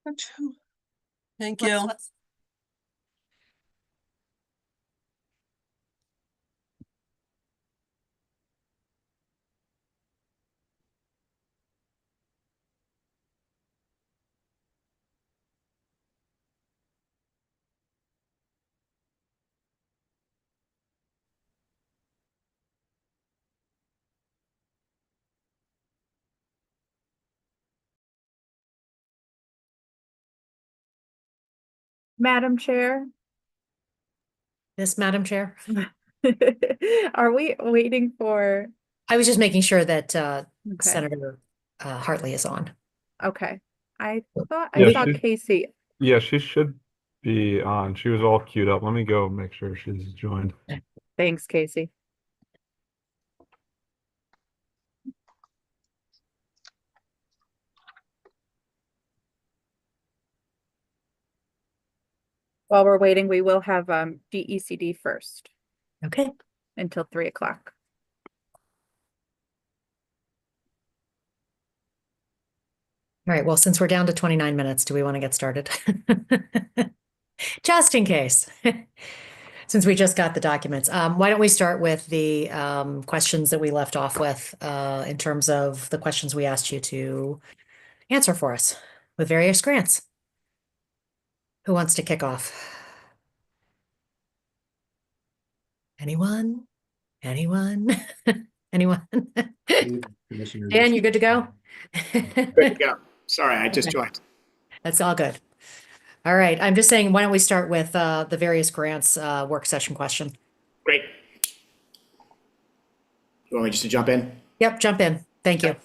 Thank you. Madam Chair, Yes, Madam Chair. are we waiting for, I was just making sure that okay, Senator Hartley is on. okay. I thought Yeah, I saw she- Casey. Yeah, she should be on. She was all queued up. Let me go make sure she's joined. Thanks, Casey. While we're waiting, we will have DECD first Okay. until 3 o'clock. All right. Well, since we're down to 29 minutes, do we want to get started? Just in case, since we just got the documents. Why don't we start with the questions that we left off with in terms of the questions we asked you to answer for us with various grants. Who wants to kick off? Anyone? Anyone? Anyone? Dan, you good to go? Good to go. Sorry, I just joined. That's all good. All right. I'm just saying, why don't we start with the various grants work session question? Great. You want me just to jump in? Yep, jump in. Thank you.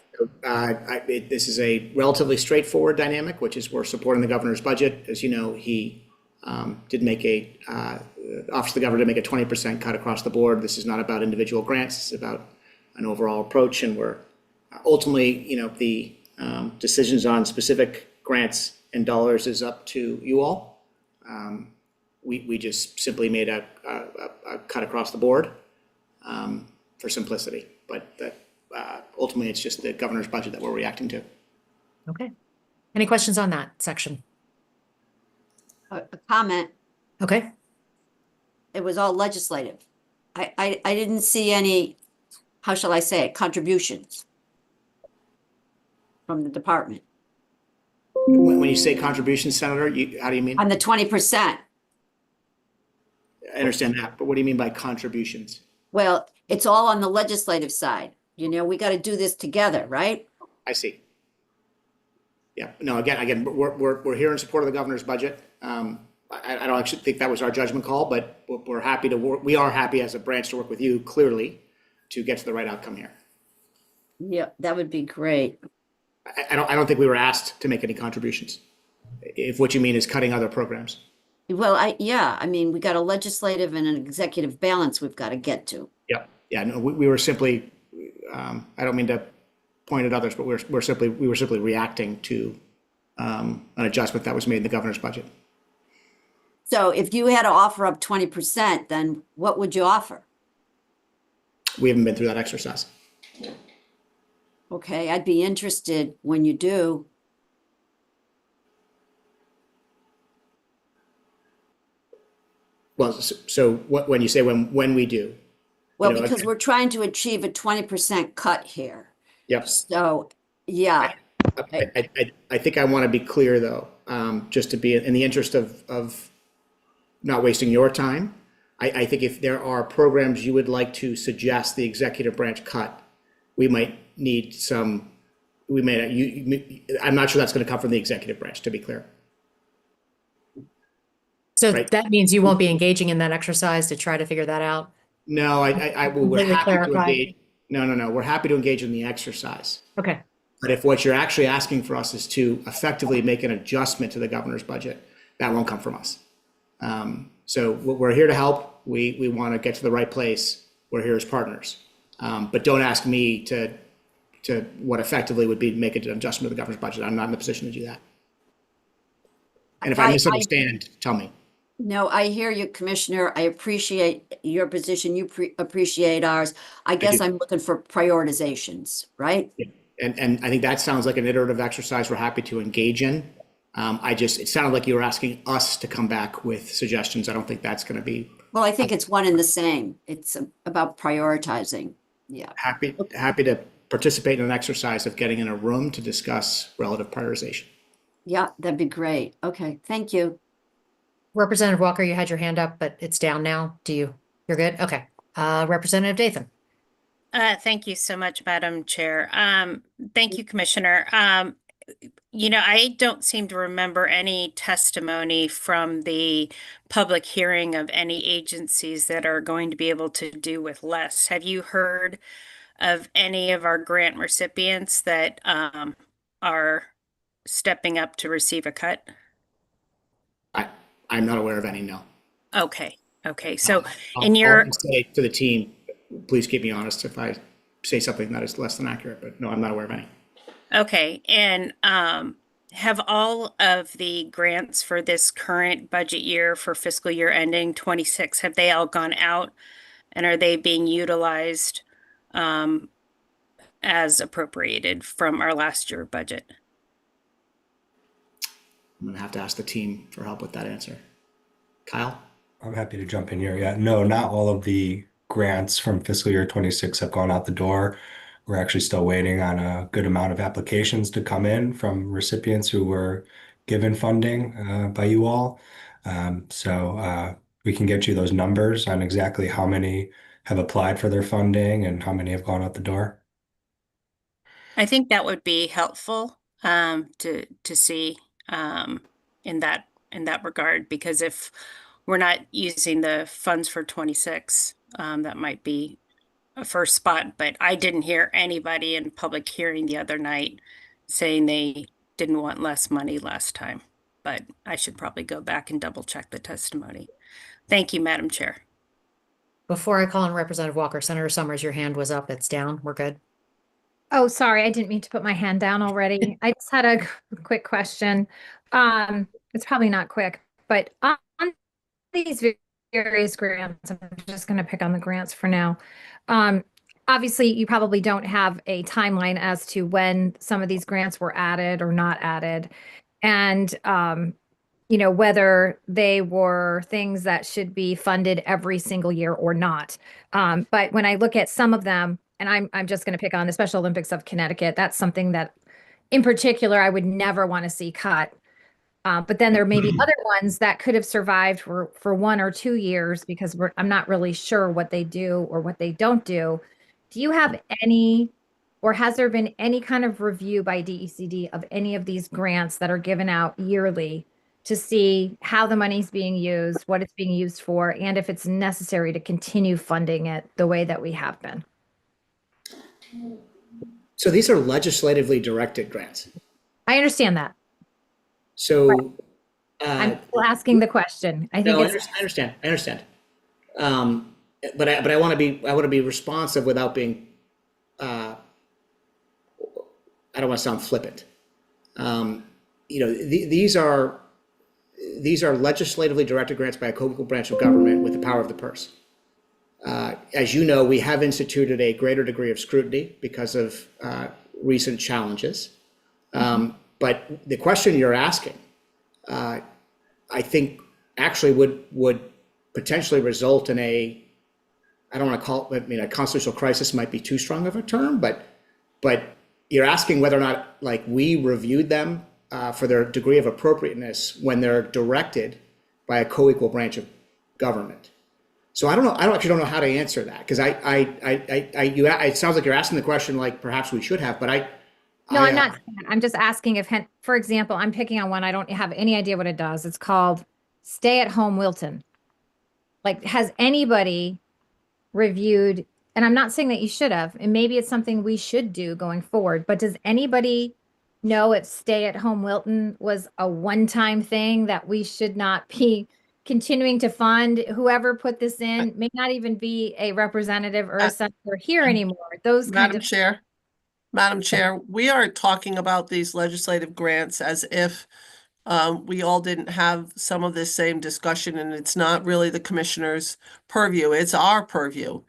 This is a relatively straightforward dynamic, which is we're supporting the governor's budget. As you know, he did make Office of the Governor to make a 20% cut across the board. This is not about individual grants. It's about an overall approach. And we're ultimately, the decisions on specific grants and dollars is up to you all. We just simply made a cut across the board for simplicity. But ultimately, it's just the governor's budget that we're reacting to. Okay. Any questions on that section? A comment. Okay. It was all legislative. I didn't see any, how shall I say it, contributions from the department When you say contributions, Senator, how do you mean? on the 20%. I understand that, but what do you mean by contributions? Well, it's all on the legislative side. We got to do this together, right? I see. Yeah, no, again, we're here in support of the governor's budget. I don't actually think that was our judgment call, but we're happy to work. We are happy as a branch to work with you clearly to get to the right outcome here. Yeah, that would be great. I don't think we were asked to make any contributions. If what you mean is cutting other programs. Well, we got a legislative and an executive balance we've got to get to. Yeah, no, we were simply, I don't mean to point at others, but we were simply reacting to an adjustment that was made in the governor's budget. So if you had to offer up 20%, then what would you offer? We haven't been through that exercise. Okay, I'd be interested when you do. Well, so when you say when we do? Well, because we're trying to achieve a 20% cut here. Yep. So, yeah. I think I want to be clear though, just to be in the interest of not wasting your time. I think if there are programs you would like to suggest the executive branch cut, we might need some, I'm not sure that's going to come from the executive branch, to be clear. So Right. that means you won't be engaging in that exercise to try to figure that out? No, we're Completely happy to clarify. engage. No. We're happy to engage in the exercise. Okay. But if what you're actually asking for us is to effectively make an adjustment to the governor's budget, that won't come from us. So we're here to help. We want to get to the right place. We're here as partners. But don't ask me to what effectively would be make an adjustment to the governor's budget. I'm not in the position to do that. And if I misunderstand, tell me. No, I hear you, Commissioner. I appreciate your position. You appreciate ours. I guess I'm looking for prioritizations, right? And I think that sounds like an iterative exercise we're happy to engage in. It sounded like you were asking us to come back with suggestions. I don't think that's going to be Well, I think it's one and the same. It's about prioritizing. Yeah. happy to participate in an exercise of getting in a room to discuss relative prioritization. Yeah, that'd be great. Okay, thank you. Representative Walker, you had your hand up, but it's down now. You're good? Okay. Representative Dathan. Thank you so much, Madam Chair. Thank you, Commissioner. I don't seem to remember any testimony from the public hearing of any agencies that are going to be able to do with less. Have you heard of any of our grant recipients that are stepping up to receive a cut? I'm not aware of any, no. Okay. So I'll say to the team, please keep me honest if I say something that is less than accurate, but no, I'm not aware of any. Okay, and have all of the grants for this current budget year for fiscal year ending 26, have they all gone out and are they being utilized as appropriated from our last year budget? I'm going to have to ask the team for help with that answer. Kyle? I'm happy to jump in here. Yeah, no, not all of the grants from fiscal year 26 have gone out the door. We're actually still waiting on a good amount of applications to come in from recipients who were given funding by you all. So we can get you those numbers on exactly how many have applied for their funding and how many have gone out the door. I think that would be helpful to see in that regard, because if we're not using the funds for 26, that might be a first spot. But I didn't hear anybody in public hearing the other night saying they didn't want less money last time. But I should probably go back and double check the testimony. Thank you, Madam Chair. Before I call on Representative Walker, Senator Summers, your hand was up. It's down. We're good. Oh, sorry, I didn't mean to put my hand down already. I just had a quick question. It's probably not quick, but on these various grants, I'm just going to pick on the grants for now. Obviously, you probably don't have a timeline as to when some of these grants were added or not added, and whether they were things that should be funded every single year or not. But when I look at some of them, and I'm just going to pick on the Special Olympics of Connecticut, that's something that in particular I would never want to see cut. But then there may be other ones that could have survived for 1 or 2 years because I'm not really sure what they do or what they don't do. Do you have any, or has there been any kind of review by DECD of any of these grants that are given out yearly to see how the money's being used, what it's being used for, and if it's necessary to continue funding it the way that we have been? So these are legislatively directed grants. I understand that. So I'm still asking the question. I think no, it's I understand. But I want to be responsive without being. I don't want to sound flippant. These are legislatively directed grants by a co-equal branch of government with the power of the purse. As you know, we have instituted a greater degree of scrutiny because of recent challenges. But the question you're asking, I think, actually would potentially result in a constitutional crisis might be too strong of a term, but you're asking whether or not we reviewed them for their degree of appropriateness when they're directed by a co-equal branch of government. So I don't know. I actually don't know how to answer that because it sounds like you're asking the question like perhaps we should have, but I'm not. I'm just asking if, for example, I'm picking on one. I don't have any idea what it does. It's called Stay at Home Wilton. Has anybody reviewed, and I'm not saying that you should have, and maybe it's something we should do going forward, but does anybody know if Stay at Home Wilton was a one-time thing that we should not be continuing to fund? Whoever put this in may not even be a representative or a senator here anymore. Those kind of Madam Chair, we are talking about these legislative grants as if we all didn't have some of this same discussion, and it's not really the commissioner's purview, it's our purview.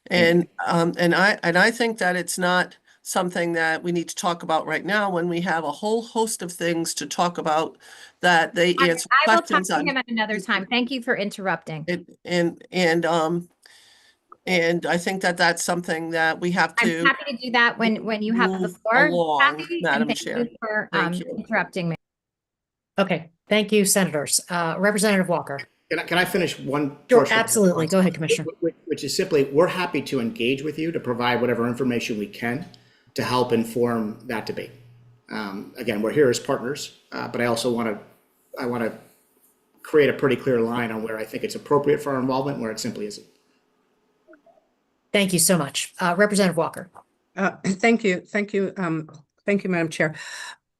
And I think that it's not something that we need to talk about right now when we have a whole host of things to talk about that they answer I will talk questions to on. him at another time. Thank you for interrupting. And I think that that's something that we have I'm to happy to do that when you have the move floor, along, Kathy, and Madam thank Chair. you for Thank you. interrupting me. Okay, thank you, senators. Representative Walker. Can I finish one? Sure, partial absolutely. response? Go ahead, Commissioner. Which is simply, we're happy to engage with you to provide whatever information we can to help inform that debate. Again, we're here as partners, but I also want to create a pretty clear line on where I think it's appropriate for our involvement, and where it simply isn't. Thank you so much. Representative Walker. Thank you. Thank you. Thank you, Madam Chair.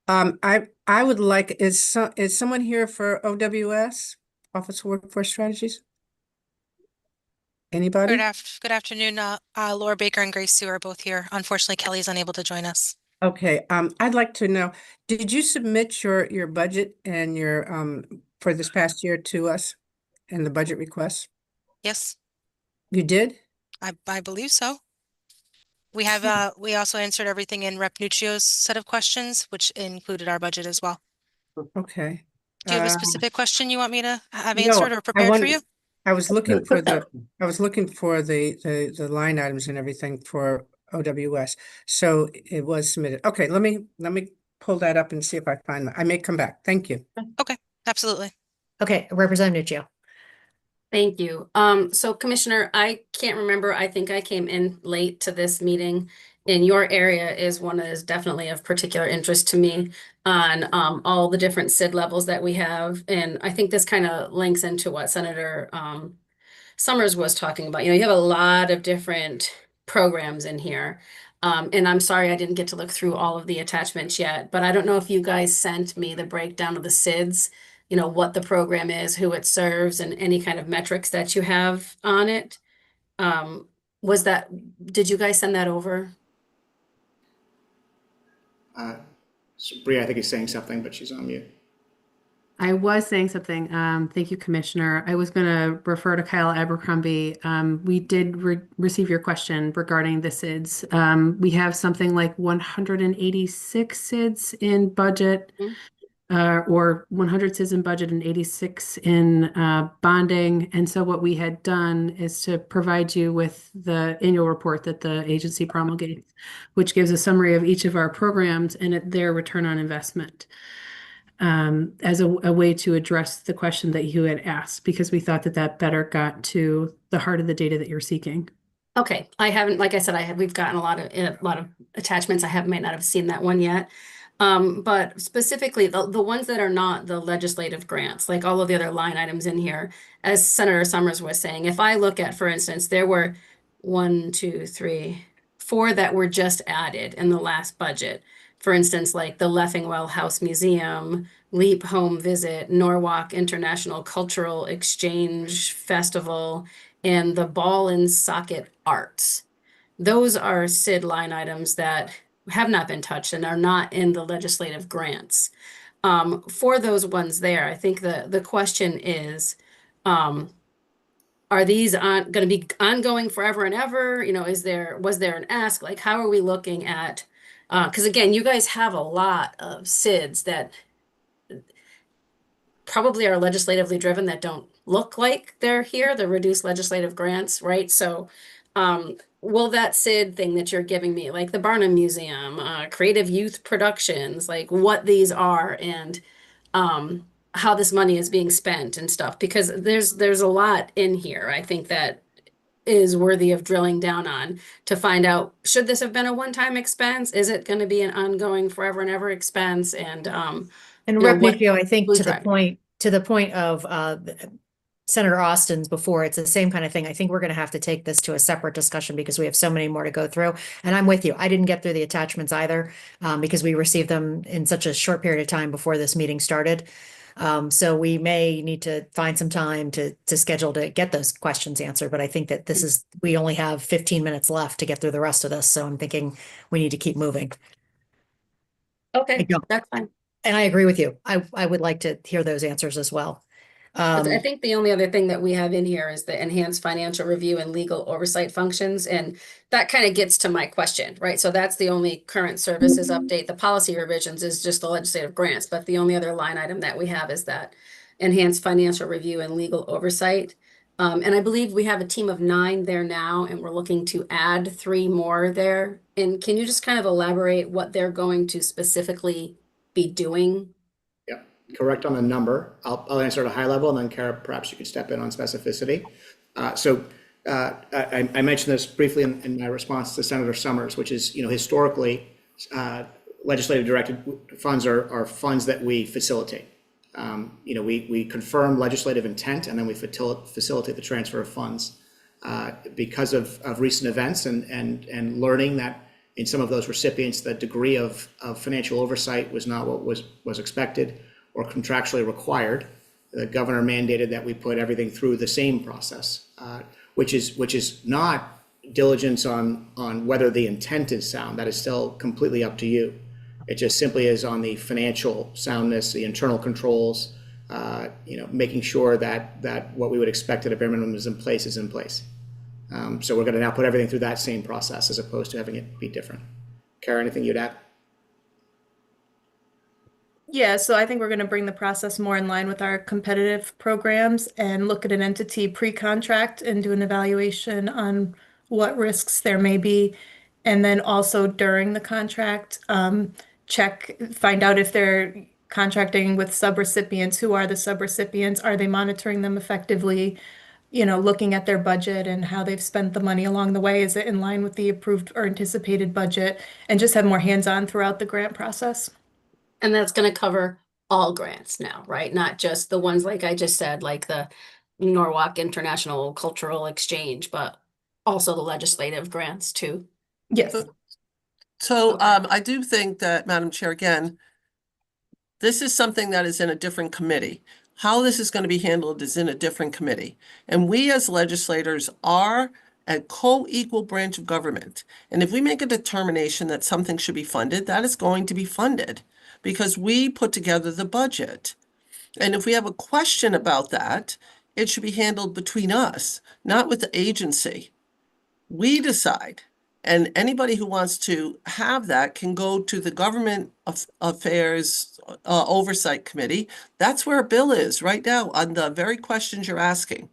I would like, is someone here for OWS, Office of Workforce Strategies? Anybody? Good afternoon. Laura Baker and Grace Sue are both here. Unfortunately, Kelly is unable to join us. Okay, I'd like to know, did you submit your budget and your for this past year to us and the budget requests? Yes, You did? I believe so. We have we also answered everything in Rep Nuccio's set of questions, which included our budget as well. Okay. Do you have a specific question you want me to have No, answered or prepared for you? I was looking for the line items and everything for OWS. So it was submitted. Okay, let me pull that up and see if I find that. I may come back. Thank you. Okay, absolutely. Okay, Representative Nuccio. Thank you. So Commissioner, I can't remember. I think I came in late to this meeting. And your area is one that is definitely of particular interest to me on all the different SID levels that we have. And I think this kind of links into what Senator Summers was talking about. You know, you have a lot of different programs in here. And I'm sorry I didn't get to look through all of the attachments yet, but I don't know if you guys sent me the breakdown of the SIDs, you know, what the program is, who it serves, and any kind of metrics that you have on it. Did you guys send that over? So Bria, I think is saying something, but she's on mute. I was saying something. Thank you, Commissioner. I was going to refer to Kyle Abercrombie. We did receive your question regarding the SIDS. We have something like 186 SIDS in budget, or 100 SIDS in budget and 86 in bonding. And so what we had done is to provide you with the annual report that the agency promulgates, which gives a summary of each of our programs and their return on investment, as a way to address the question that you had asked, because we thought that better got to the heart of the data that you're seeking. Okay, I haven't, like I said, we've gotten a lot of attachments. Might not have seen that one yet. But specifically the ones that are not the legislative grants, like all of the other line items in here, as Senator Summers was saying, if I look at, for instance, there were 1, 2, 3, 4 that were just added in the last budget. For instance, like the Leffingwell House Museum, Leap Home Visit, Norwalk International Cultural Exchange Festival, and the Ball and Socket Arts. Those are SID line items that have not been touched and are not in the legislative grants. For those ones there, I think the question is, are these going to be ongoing forever and ever? You know, was there an ask? Like, how are we looking at, because again, you guys have a lot of SIDs that probably are legislatively driven that don't look like they're here, the reduced legislative grants, right? So will that SID thing that you're giving me, like the Barnum Museum, Creative Youth Productions, like what these are and how this money is being spent and stuff, because there's a lot in here, I think, that is worthy of drilling down on to find out, should this have been a one-time expense? Is it going to be an ongoing forever and ever expense? And Rep Nuccio, I think who's to the driving? point of Senator Austin's before, it's the same kind of thing. I think we're going to have to take this to a separate discussion because we have so many more to go through. And I'm with you. I didn't get through the attachments either, because we received them in such a short period of time before this meeting started. So we may need to find some time to schedule to get those questions answered. But I think that we only have 15 minutes left to get through the rest of this. So I'm thinking we need to keep moving. Okay, that's fine. And I agree with you. I would like to hear those answers as well. I think the only other thing that we have in here is the enhanced financial review and legal oversight functions. And that kind of gets to my question, right? So that's the only current services update. The policy revisions is just the legislative grants, but the only other line item that we have is that enhanced financial review and legal oversight. And I believe we have a team of 9 there now, and we're looking to add 3 more there. And can you just kind of elaborate what they're going to specifically be doing? Yep, correct on the number. I'll answer at a high level, and then Kara, perhaps you could step in on specificity. I mentioned this briefly in my response to Senator Summers, which is, historically, legislative directed funds are funds that we facilitate. We confirm legislative intent, and then we facilitate the transfer of funds. Because of recent events and learning that in some of those recipients, the degree of financial oversight was not what was expected or contractually required, the governor mandated that we put everything through the same process, which is not diligence on whether the intent is sound. That is still completely up to you. It just simply is on the financial soundness, the internal controls, making sure that what we would expect at a bare minimum is in place is in place. So we're going to now put everything through that same process as opposed to having it be different. Kara, anything you'd add? Yeah, so I think we're going to bring the process more in line with our competitive programs and look at an entity pre-contract and do an evaluation on what risks there may be. And then also during the contract, find out if they're contracting with subrecipients. Who are the subrecipients? Are they monitoring them effectively? Looking at their budget and how they've spent the money along the way. Is it in line with the approved or anticipated budget? And just have more hands-on throughout the grant process. And that's going to cover all grants now, right? Not just the ones like I just said, like the Norwalk International Cultural Exchange, but also the legislative grants too. Yes. So I do think that, Madam Chair, again, this is something that is in a different committee. How this is going to be handled is in a different committee. And we as legislators are a co-equal branch of government. And if we make a determination that something should be funded, that is going to be funded because we put together the budget. And if we have a question about that, it should be handled between us, not with the agency. We decide. And anybody who wants to have that can go to the Government Affairs Oversight Committee. That's where a bill is right now on the very questions you're asking.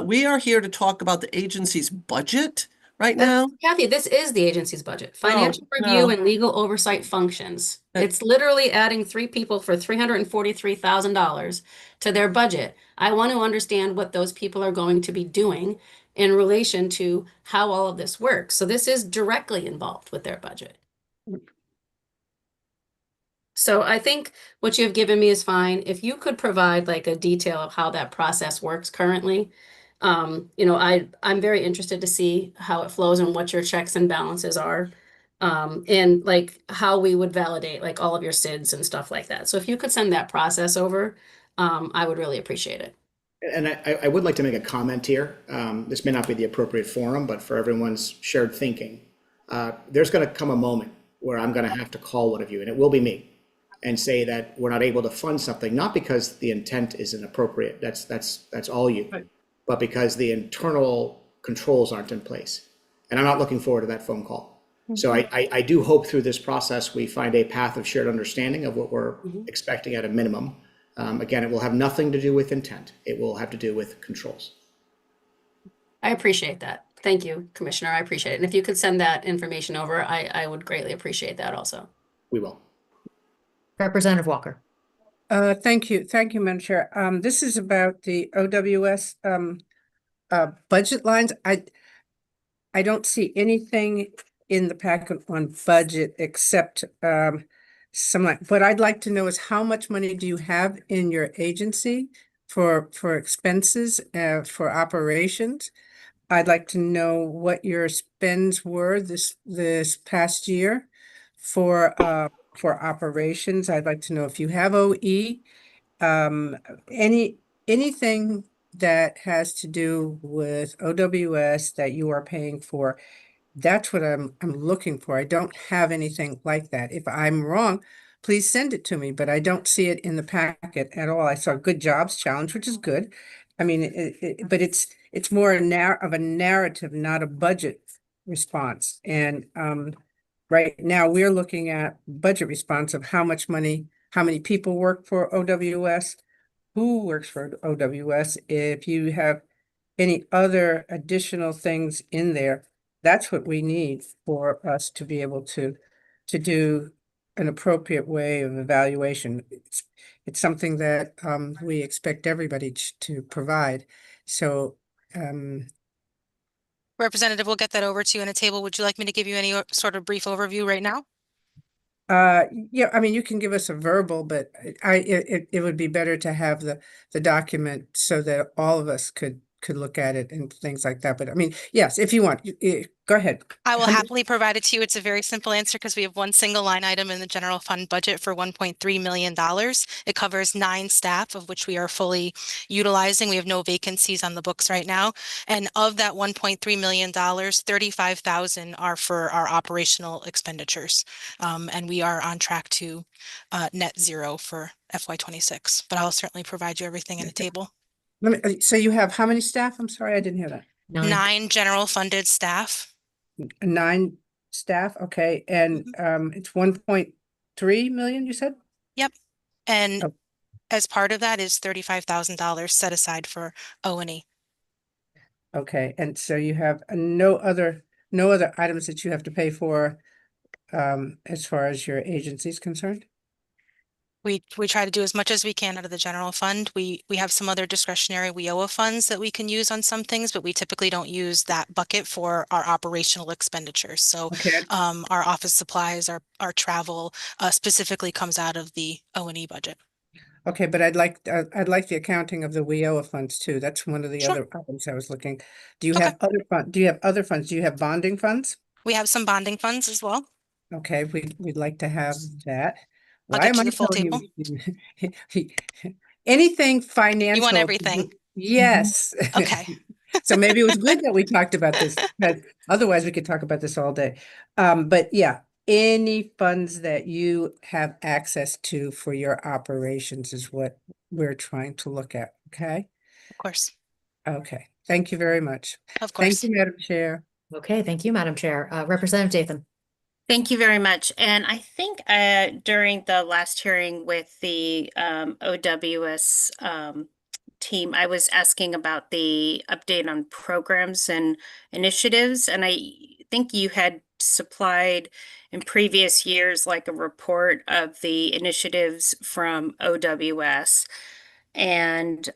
We are here to talk about the agency's budget right now. Kathy, this is the agency's budget. Financial review and legal oversight functions. It's literally adding 3 people for $343,000 to their budget. I want to understand what those people are going to be doing in relation to how all of this works. So this is directly involved with their budget. So I think what you've given me is fine. If you could provide like a detail of how that process works currently, I'm very interested to see how it flows and what your checks and balances are, and like how we would validate like all of your SIDs and stuff like that. So if you could send that process over, I would really appreciate it. And I would like to make a comment here. This may not be the appropriate forum, but for everyone's shared thinking, there's going to come a moment where I'm going to have to call one of you, and it will be me, and say that we're not able to fund something, not because the intent isn't appropriate. That's all you, right, but because the internal controls aren't in place. And I'm not looking forward to that phone call. Mm-hmm. So I do hope through this process we find a path of shared understanding of what we're expecting at a minimum. Again, it will have nothing to do with intent. It will have to do with controls. I appreciate that. Thank you, Commissioner. I appreciate it. And if you could send that information over, I would greatly appreciate that also. We will. Representative Walker. Thank you. Thank you, Madam Chair. This is about the OWS budget lines. I don't see anything in the packet on budget except what I'd like to know is how much money do you have in your agency for expenses, for operations? I'd like to know what your spends were this past year for operations. I'd like to know if you have OE, anything that has to do with OWS that you are paying for. That's what I'm looking for. I don't have anything like that. If I'm wrong, please send it to me, but I don't see it in the packet at all. I saw Good Jobs Challenge, which is good. I mean, but it's more of a narrative, not a budget response. And right now we're looking at budget response of how much money, how many people work for OWS, who works for OWS. If you have any other additional things in there, that's what we need for us to be able to do an appropriate way of evaluation. It's something that we expect everybody to provide. So Representative, we'll get that over to you in a table. Would you like me to give you any sort of brief overview right now? yeah, I mean, you can give us a verbal, but it would be better to have the document so that all of us could look at it and things like that. But I mean, yes, if you want, go ahead. I will How much- happily provide it to you. It's a very simple answer because we have one single line item in the general fund budget for $1.3 million. It covers 9 staff, of which we are fully utilizing. We have no vacancies on the books right now. And of that $1.3 million, 35,000 are for our operational expenditures. And we are on track to net zero for FY26. But I'll certainly provide you everything in a table. So you have how many staff? I'm sorry, I didn't hear that. 9 general funded staff. 9 staff, okay, and it's 1.3 million, you said? Yep. And Oh. as part of that is $35,000 set aside for O&E. Okay, and so you have no other items that you have to pay for as far as your agency is concerned? We try to do as much as we can out of the general fund. We have some other discretionary WIOA funds that we can use on some things, but we typically don't use that bucket for our operational expenditures. So Okay. our office supplies, our travel specifically comes out of the O&E budget. Okay, but I'd like the accounting of the WIOA funds too. That's one of the Sure. other items I was looking. Do you Okay. have other fund? Do you have other funds? Do you have bonding funds? We have some bonding funds as well. Okay, we'd like to have that. I'll Why get am you I the full telling table. you? Anything financial. You want everything? Yes. Okay. So maybe it was good that we talked about this, but otherwise we could talk about this all day. But yeah, any funds that you have access to for your operations is what we're trying to look at, okay? Of course. Okay, thank you very much. Of Thank course. you, Madam Chair. Okay, thank you, Madam Chair. Representative Dathan. Thank you very much. And I think during the last hearing with the OWS team, I was asking about the update on programs and initiatives. And I think you had supplied in previous years like a report of the initiatives from OWS. And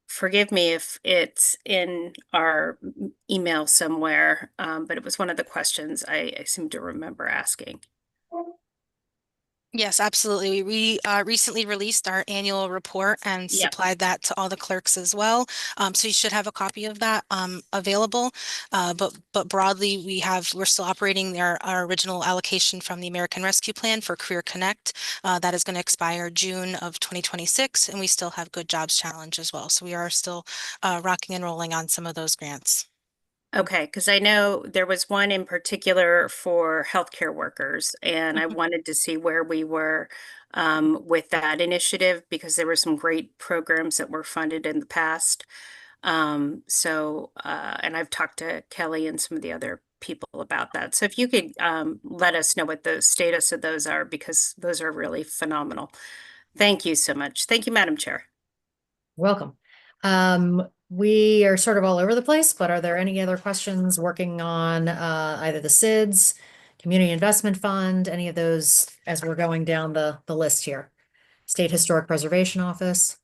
forgive me if it's in our email somewhere, but it was one of the questions I seem to remember asking. Yes, absolutely. We recently released our annual report and Yeah. supplied that to all the clerks as well. So you should have a copy of that available. But broadly, we're still operating our original allocation from the American Rescue Plan for Career Connect. That is going to expire June of 2026, and we still have Good Jobs Challenge as well. So we are still rocking and rolling on some of those grants. Okay, because I know there was one in particular for healthcare workers, and I wanted to see where we were with that initiative because there were some great programs that were funded in the past. And I've talked to Kelly and some of the other people about that. So if you could let us know what the status of those are, because those are really phenomenal. Thank you so much. Thank you, Madam Chair. Welcome. We are sort of all over the place, but are there any other questions working on either the SIDS, Community Investment Fund, any of those as we're going down the list here? State Historic Preservation Office.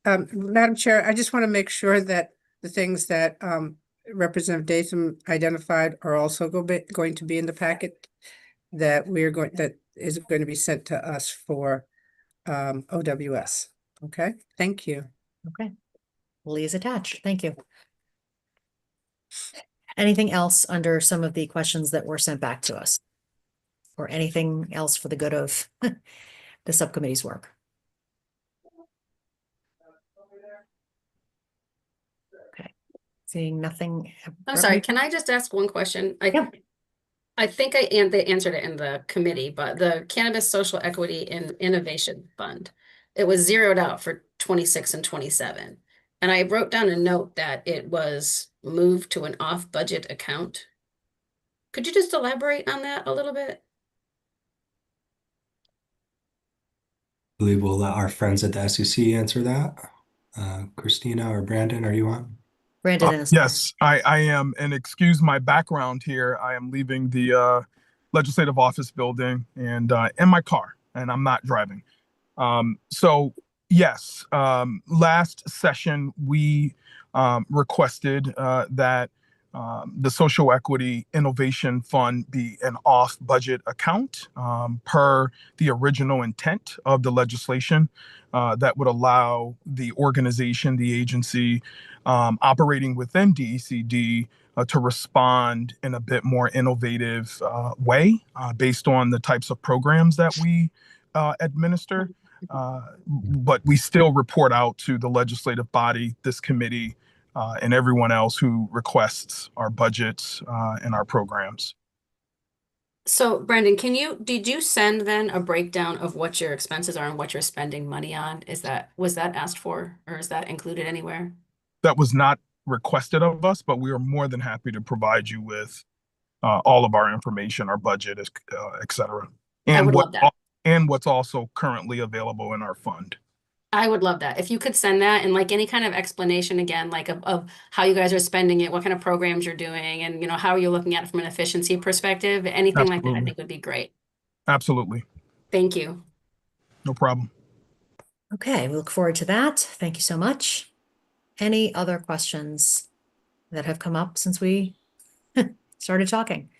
Madam Chair, I just want to make sure that the things that Representative Datham identified are also going to be in the packet that is going to be sent to us for OWS. Okay, thank you. Okay. Please attach. Thank you. Anything else under some of the questions that were sent back to us? Or anything else for the good of the subcommittee's work? Okay, seeing nothing. I'm sorry, can I just ask one question? Yeah. I think they answered it in the committee, but the Cannabis Social Equity and Innovation Fund, it was zeroed out for 26 and 27. And I wrote down a note that it was moved to an off-budget account. Could you just elaborate on that a little bit? I believe we'll let our friends at the SEC answer that. Christina or Brandon, are you on? Brandon is. Yes, I am. And excuse my background here. I am leaving the legislative office building and in my car, and I'm not driving. So yes, last session we requested that the Social Equity Innovation Fund be an off-budget account per the original intent of the legislation that would allow the organization, the agency operating within DECD to respond in a bit more innovative way based on the types of programs that we administer. But we still report out to the legislative body, this committee, and everyone else who requests our budgets and our programs. So Brandon, did you send then a breakdown of what your expenses are and what you're spending money on? Was that asked for, or is that included anywhere? That was not requested of us, but we are more than happy to provide you with all of our information, our budget, et cetera, I would love that. and what's also currently available in our fund. I would love that. If you could send that and like any kind of explanation again, like of how you guys are spending it, what kind of programs you're doing, and how are you looking at it from an efficiency perspective, anything like that, I think would be great. Absolutely. Thank you. No problem. Okay, we look forward to that. Thank you so much. Any other questions that have come up since we started talking?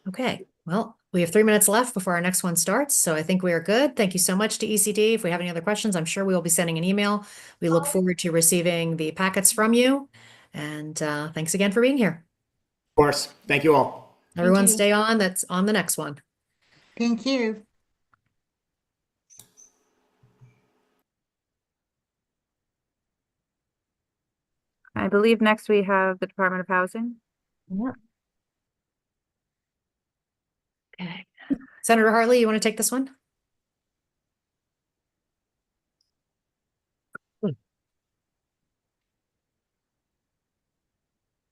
Okay, well, we have 3 minutes left before our next one starts, so I think we are good. Thank you so much to ECD. If we have any other questions, I'm sure we will be sending an email. We look forward to receiving the packets from you, and thanks again for being here. Of course. Thank you all. Everyone stay on. That's on the next one. Thank you. I believe next we have the Department of Housing. Yeah. Okay. Senator Hartley, you want to take this one?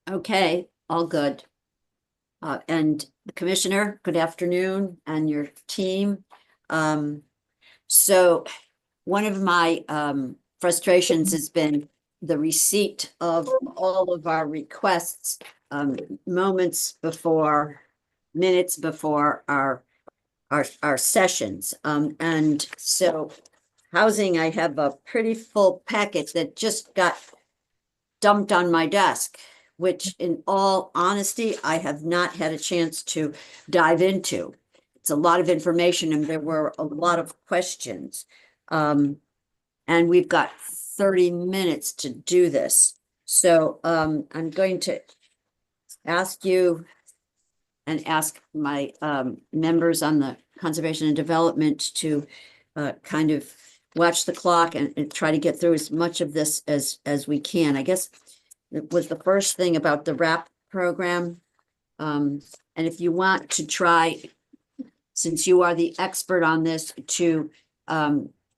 Okay, all good. And the Commissioner, good afternoon, and your team. So one of my frustrations has been the receipt of all of our requests minutes before our sessions. And so housing, I have a pretty full packet that just got dumped on my desk, which in all honesty, I have not had a chance to dive into. It's a lot of information and there were a lot of questions. And we've got 30 minutes to do this. So I'm going to ask you and ask my members on the Conservation and Development to kind of watch the clock and try to get through as much of this as we can. I guess it was the first thing about the RAP program. And if you want to try, since you are the expert on this, to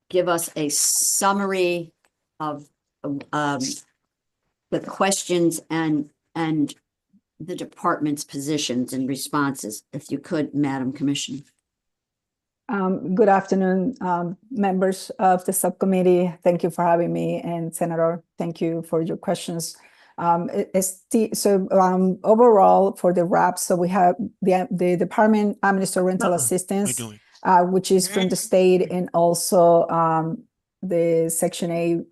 give us a summary of the questions and the department's positions and responses, if you could, Madam Commissioner. Good afternoon, members of the subcommittee. Thank you for having me, and Senator, thank you for your questions. Overall for the RAP, so we have the Department Administer Rental Assistance, which is from the state, and also the Section 8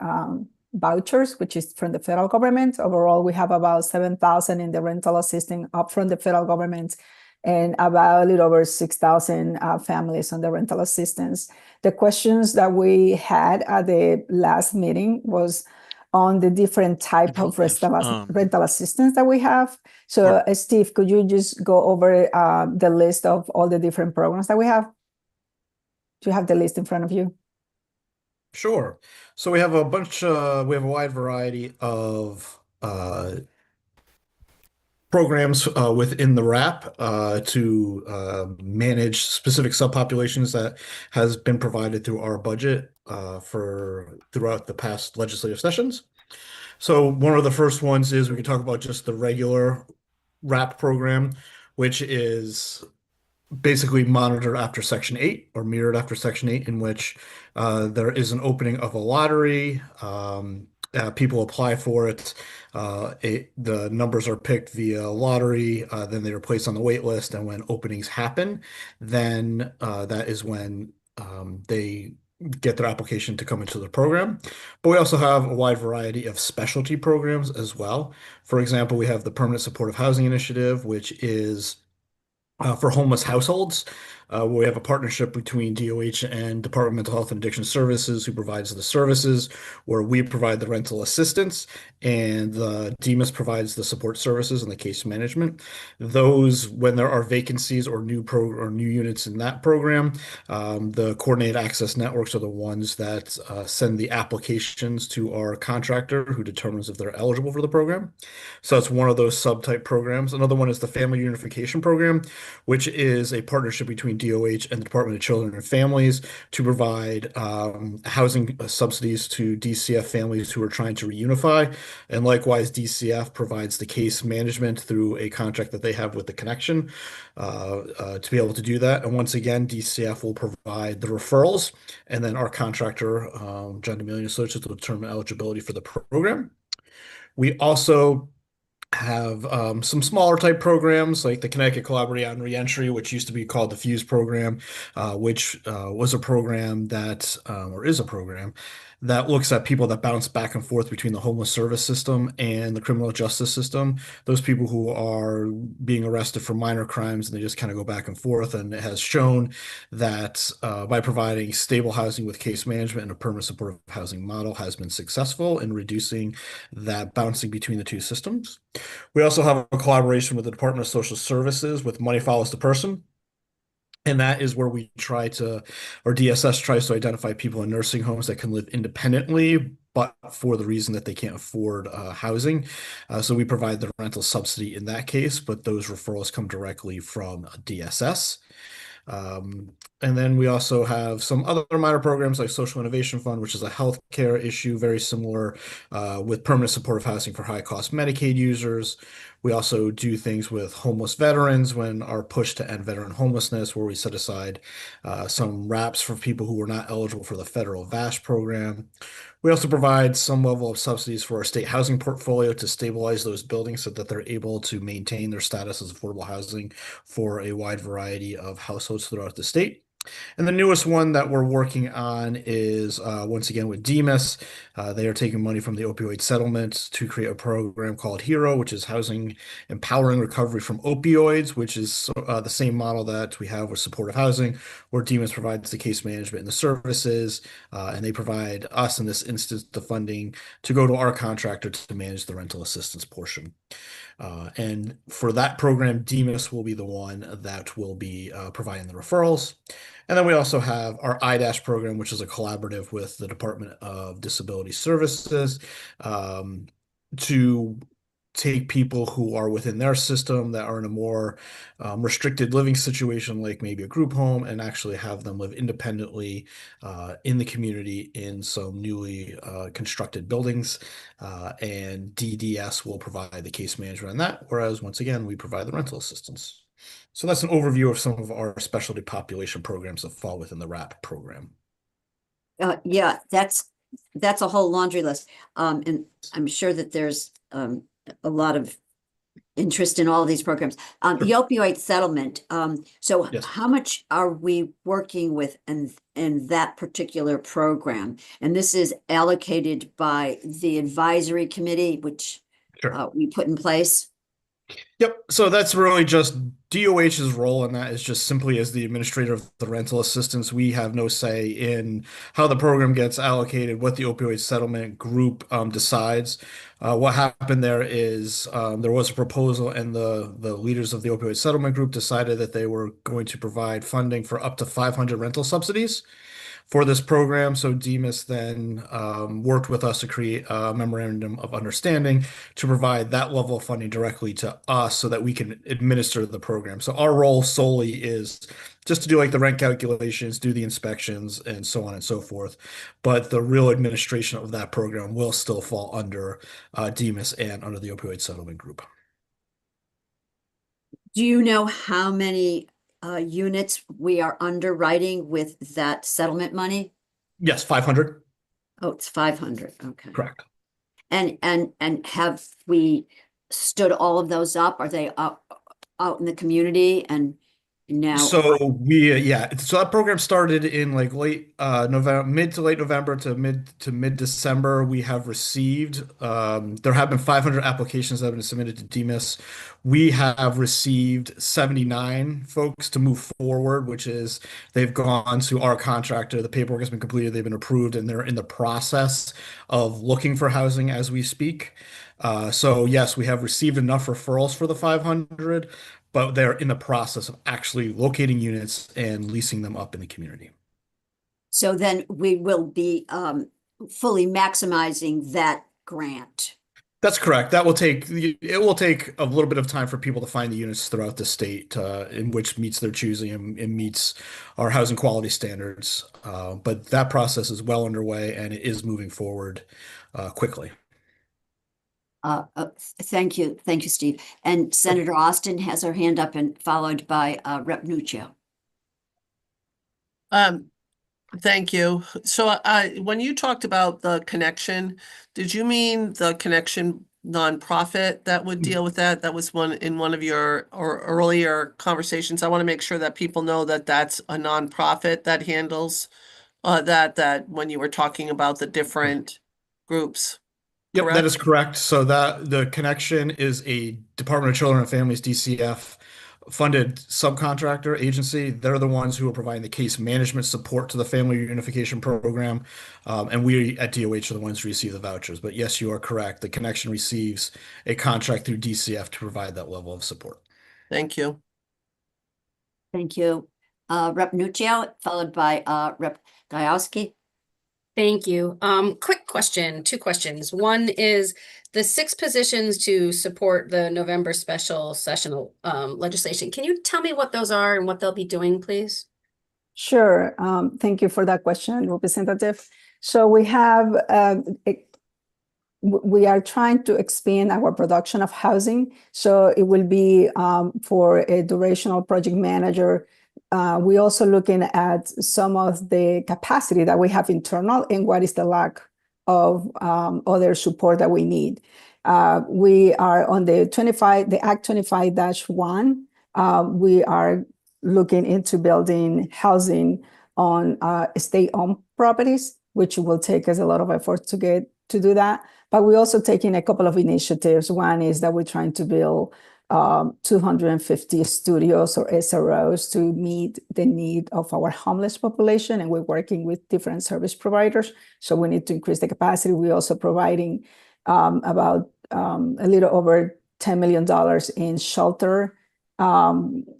vouchers, which is from the federal government. Overall, we have about 7,000 in the rental assistance up from the federal government, and about a little over 6,000 families on the rental assistance. The questions that we had at the last meeting was on the different type of rental assistance that we have. So Steve, could you just go over the list of all the different programs that we have? Do you have the list in front of you? Sure. So we have a bunch, we have a wide variety of programs within the RAP to manage specific subpopulations that has been provided through our budget for throughout the past legislative sessions. So one of the first ones is we can talk about just the regular RAP program, which is basically monitored after Section 8 or mirrored after Section 8, in which there is an opening of a lottery. People apply for it. The numbers are picked via lottery. Then they are placed on the wait list. And when openings happen, then that is when they get their application to come into the program. But we also have a wide variety of specialty programs as well. For example, we have the Permanent Supportive Housing Initiative, which is for homeless households. We have a partnership between DOH and Department of Mental Health and Addiction Services, who provides the services, where we provide the rental assistance, and DEMIS provides the support services and the case management. Those, when there are vacancies or new units in that program, the coordinated access networks are the ones that send the applications to our contractor, who determines if they're eligible for the program. So that's one of those subtype programs. Another one is the Family Unification Program, which is a partnership between DOH and the Department of Children and Families to provide housing subsidies to DCF families who are trying to reunify. And likewise, DCF provides the case management through a contract that they have with the Connection to be able to do that. And once again, DCF will provide the referrals, and then our contractor, John DeMillion Associates, will determine eligibility for the program. We also have some smaller type programs like the Connecticut Collaborative on Reentry, which used to be called the FUSE program, which was a program that, or is a program that looks at people that bounce back and forth between the homeless service system and the criminal justice system. Those people who are being arrested for minor crimes and they just kind of go back and forth. And it has shown that by providing stable housing with case management and a permanent supportive housing model has been successful in reducing that bouncing between the two systems. We also have a collaboration with the Department of Social Services with Money Follows the Person. And that is where we try to, or DSS tries to identify people in nursing homes that can live independently, but for the reason that they can't afford housing. So we provide the rental subsidy in that case, but those referrals come directly from DSS. And then we also have some other minor programs like Social Innovation Fund, which is a healthcare issue, very similar with permanent supportive housing for high-cost Medicaid users. We also do things with homeless veterans when our push to end veteran homelessness, where we set aside some RAPs for people who were not eligible for the federal VASH program. We also provide some level of subsidies for our state housing portfolio to stabilize those buildings so that they're able to maintain their status as affordable housing for a wide variety of households throughout the state. And the newest one that we're working on is once again with DEMIS. They are taking money from the opioid settlement to create a program called HERO, which is Housing Empowering Recovery from Opioids, which is the same model that we have with supportive housing, where DEMIS provides the case management and the services, and they provide us, in this instance, the funding to go to our contractor to manage the rental assistance portion. And for that program, DEMIS will be the one that will be providing the referrals. And then we also have our IDASH program, which is a collaborative with the Department of Disability Services to take people who are within their system that are in a more restricted living situation, like maybe a group home, and actually have them live independently in the community in some newly constructed buildings. And DDS will provide the case management on that, whereas once again, we provide the rental assistance. So that's an overview of some of our specialty population programs that fall within the RAP program. Yeah, that's a whole laundry list. And I'm sure that there's a lot of interest in all of these programs. The opioid settlement. So Yes. how much are we working with in that particular program? And this is allocated by the advisory committee, which we put in place. Yep. So that's really just DOH's role in that is just simply as the administrator of the rental assistance. We have no say in how the program gets allocated, what the opioid settlement group decides. What happened there is there was a proposal, and the leaders of the opioid settlement group decided that they were going to provide funding for up to 500 rental subsidies for this program. So DEMIS then worked with us to create a memorandum of understanding to provide that level of funding directly to us us so that we can administer the program. So our role solely is just to do like the rent calculations, do the inspections, and so on and so forth. But the real administration of that program will still fall under DEMIS and under the opioid settlement group. Do you know how many units we are underwriting with that settlement money? Yes, 500. Oh, it's 500. Okay. Correct. And have we stood all of those up? Are they out in the community and now? So so that program started in like late November, mid to late November to mid December. We have received there have been 500 applications that have been submitted to DEMIS. We have received 79 folks to move forward, which is they've gone to our contractor. The paperwork has been completed, they've been approved, and they're in the process of looking for housing as we speak. So yes, we have received enough referrals for the 500, but they're in the process of actually locating units and leasing them up in the community. So then we will be fully maximizing that grant. That's correct. It will take a little bit of time for people to find the units throughout the state in which meets their choosing and meets our housing quality standards. But that process is well underway and it is moving forward quickly. Thank you. Thank you, Steve. And Senator Austin has her hand up and followed by Rep. Nuccio. Thank you. So when you talked about the connection, did you mean the connection nonprofit that would deal with that? That was in one of your earlier conversations. I want to make sure that people know that that's a nonprofit that handles that when you were talking about the different groups. Yep, Correct? that is correct. So that the connection is a Department of Children and Families, DCF, funded subcontractor agency. They're the ones who are providing the case management support to the family reunification program. And we at DOH are the ones who receive the vouchers. But yes, you are correct. The connection receives a contract through DCF to provide that level of support. Thank you. Thank you. Rep. Nuccio, followed by Rep. Gajowski. Thank you. Quick question, two questions. One is the 6 positions to support the November special sessional legislation. Can you tell me what those are and what they'll be doing, please? Sure. Thank you for that question, Representative. So we have we are trying to expand our production of housing. So it will be for a durational project manager. We also looking at some of the capacity that we have internal and what is the lack of other support that we need. We are on the Act 25-1. We are looking into building housing on state-owned properties, which will take us a lot of effort to do that. But we're also taking a couple of initiatives. One is that we're trying to build 250 studios or SROs to meet the need of our homeless population, and we're working with different service providers. So we need to increase the capacity. We're also providing about a little over $10 million in shelter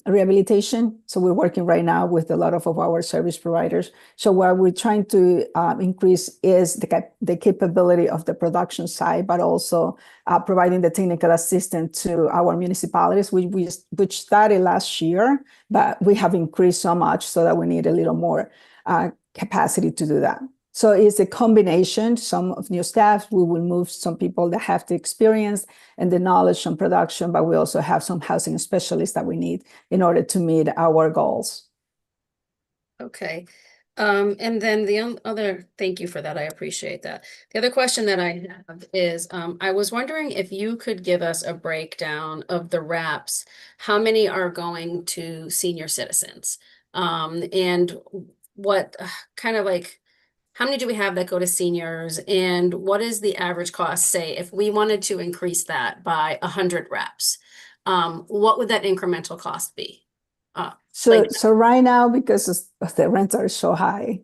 rehabilitation. So we're working right now with a lot of our service providers. So what we're trying to increase is the capability of the production side, but also providing the technical assistance to our municipalities, which started last year, but we have increased so much so that we need a little more capacity to do that. So it's a combination, some of new staff, we will move some people that have the experience and the knowledge on production, but we also have some housing specialists that we need in order to meet our goals. Okay. And then the other, thank you for that. I appreciate that. The other question that I have is, I was wondering if you could give us a breakdown of the RAPs, how many are going to senior citizens? And what kind of like, how many do we have that go to seniors? And what is the average cost, say, if we wanted to increase that by 100 reps? What would that incremental cost be? So right now, because the rents are so high,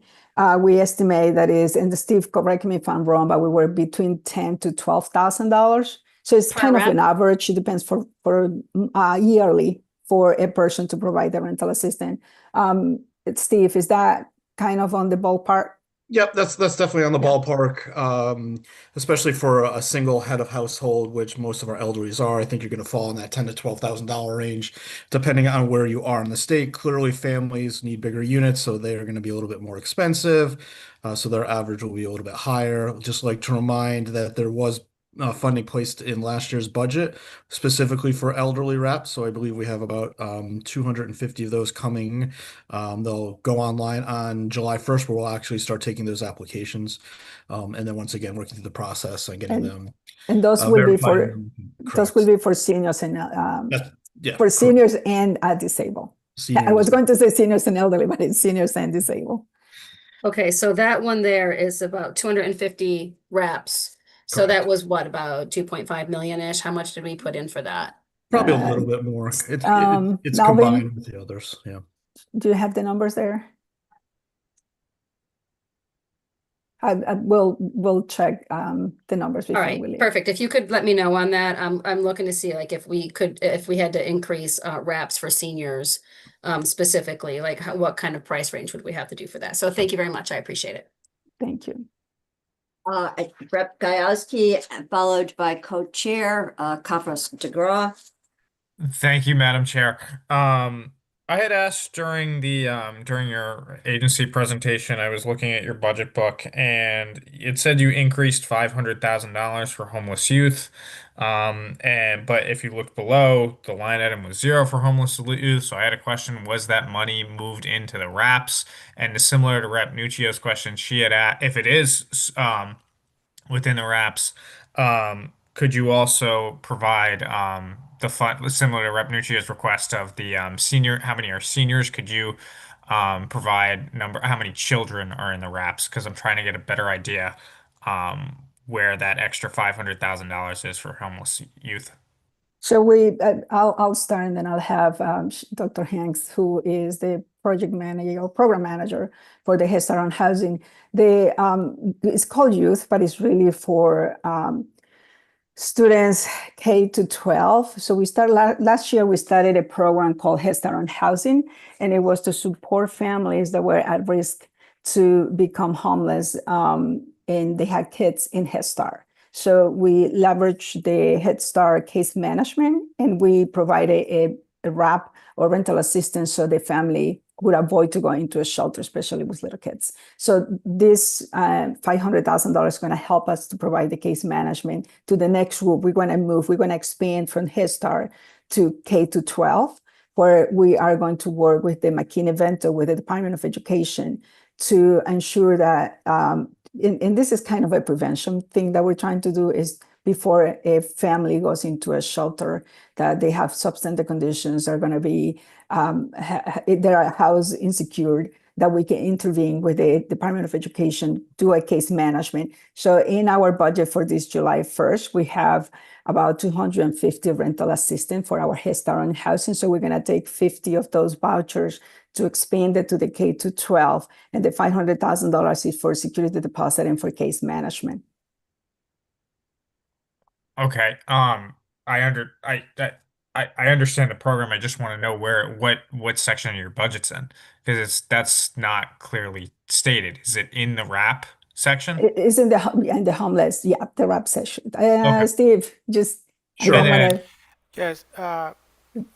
we estimate that is, and Steve, correct me if I'm wrong, but we were between $10,000 to $12,000. So it's kind of an average. It depends for yearly for a person to provide the rental assistance. Steve, is that kind of on the ballpark? Yep, that's definitely on the ballpark. Especially for a single head of household, which most of our elderlies are. I think you're going to fall in that $10,000 to $12,000 range, depending on where you are in the state. Clearly, families need bigger units, so they are going to be a little bit more expensive. So their average will be a little bit higher. Just like to remind that there was funding placed in last year's budget specifically for elderly reps. So I believe we have about 250 of those coming. They'll go online on July 1st, where we'll actually start taking those applications. And then once again, working through the process and getting them And those will be verified. those will be for seniors and Yeah, for seniors and disabled. I was Seniors. going to say seniors and elderly, but it's seniors and disabled. Okay, so that one there is about 250 reps. So that was what, about 2.5 million-ish? How much did we put in for that? Probably a little bit more. It's Melvin, combined with the others. Yeah. do you have the numbers there? We'll check the numbers All before right, we leave. perfect. If you could let me know on that, I'm looking to see like if we had to increase reps for seniors specifically, like what kind of price range would we have to do for that? So thank you very much. I appreciate it. Thank you. Rep Gajowski, followed by co-chair Kafras DeGraw. Thank you, Madam Chair. I had asked during the during your agency presentation, I was looking at your budget book and it said you increased $500,000 for homeless youth. But if you look below, the line item was zero for homeless youth. So I had a question, was that money moved into the wraps? And similar to Rep Nuccio's question, she had asked if it is within the wraps. Could you also provide the fund similar to Rep Nuccio's request of the senior? How many are seniors? Could you provide number? How many children are in the wraps? Because I'm trying to get a better idea where that extra $500,000 is for homeless youth. So I'll start and then I'll have Dr. Hanks, who is the project manager or program manager for the Head Start on Housing. It's called youth, but it's really for students K to 12. So we started last year, we started a program called Head Start on Housing, and it was to support families that were at risk to become homeless, and they had kids in Head Start. So we leveraged the Head Start case management, and we provided a wrap or rental assistance so the family would avoid to go into a shelter, especially with little kids. So this $500,000 is going to help us to provide the case management to the next group. We're going to expand from Head Start to K to 12, where we are going to work with the McKinney-Vento, with the Department of Education, to ensure that and this is kind of a prevention thing that we're trying to do, is before a family goes into a shelter, that they have substandard conditions, are going to be, they are house insecure, that we can intervene with the Department of Education, do a case management. So in our budget for this July 1st, we have about 250 rental assistance for our Head Start on Housing. So we're going to take 50 of those vouchers to expand it to the K to 12, and the $500,000 is for security deposit and for case management. Okay. I understand the program. I just want to know what section of your budget's in, because that's not clearly stated. Is it in the wrap section? It is in the homeless, yeah, the wrap session. Okay. Steve, just Sure. I don't want to. Yes,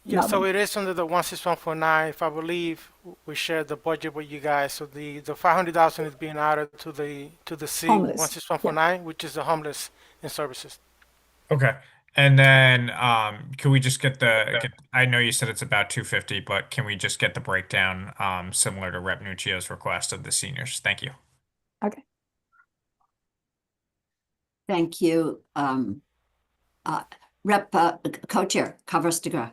yeah, so it is under the 16149. If I believe we shared the budget with you guys, so the 500,000 is being added to the C Homeless, 16149, which is the homeless and services. Okay. And then can we just get I know you said it's about 250, but can we just get the breakdown similar to Rep Nuccio's request of the seniors? Thank you. Okay. Thank you. Rep co-chair Kafras DeGraw.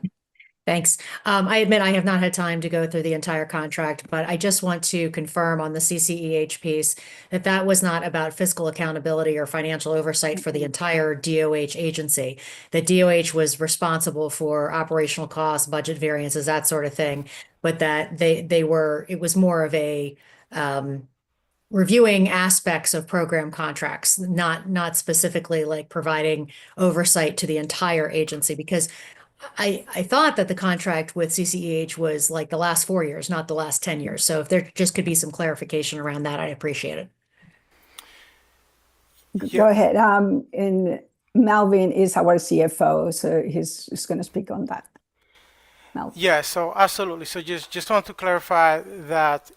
Thanks. I admit I have not had time to go through the entire contract, but I just want to confirm on the CCEH piece that that was not about fiscal accountability or financial oversight for the entire DOH agency. That DOH was responsible for operational costs, budget variances, that sort of thing, but that it was more of a reviewing aspects of program contracts, not specifically like providing oversight to the entire agency, because I thought that the contract with CCEH was like the last 4 years, not the last 10 years. So if there just could be some clarification around that, I'd appreciate it. Go ahead. And Melvin is our CFO, so he's going to speak on that. Melvin. Yeah, so absolutely. So just want to clarify that,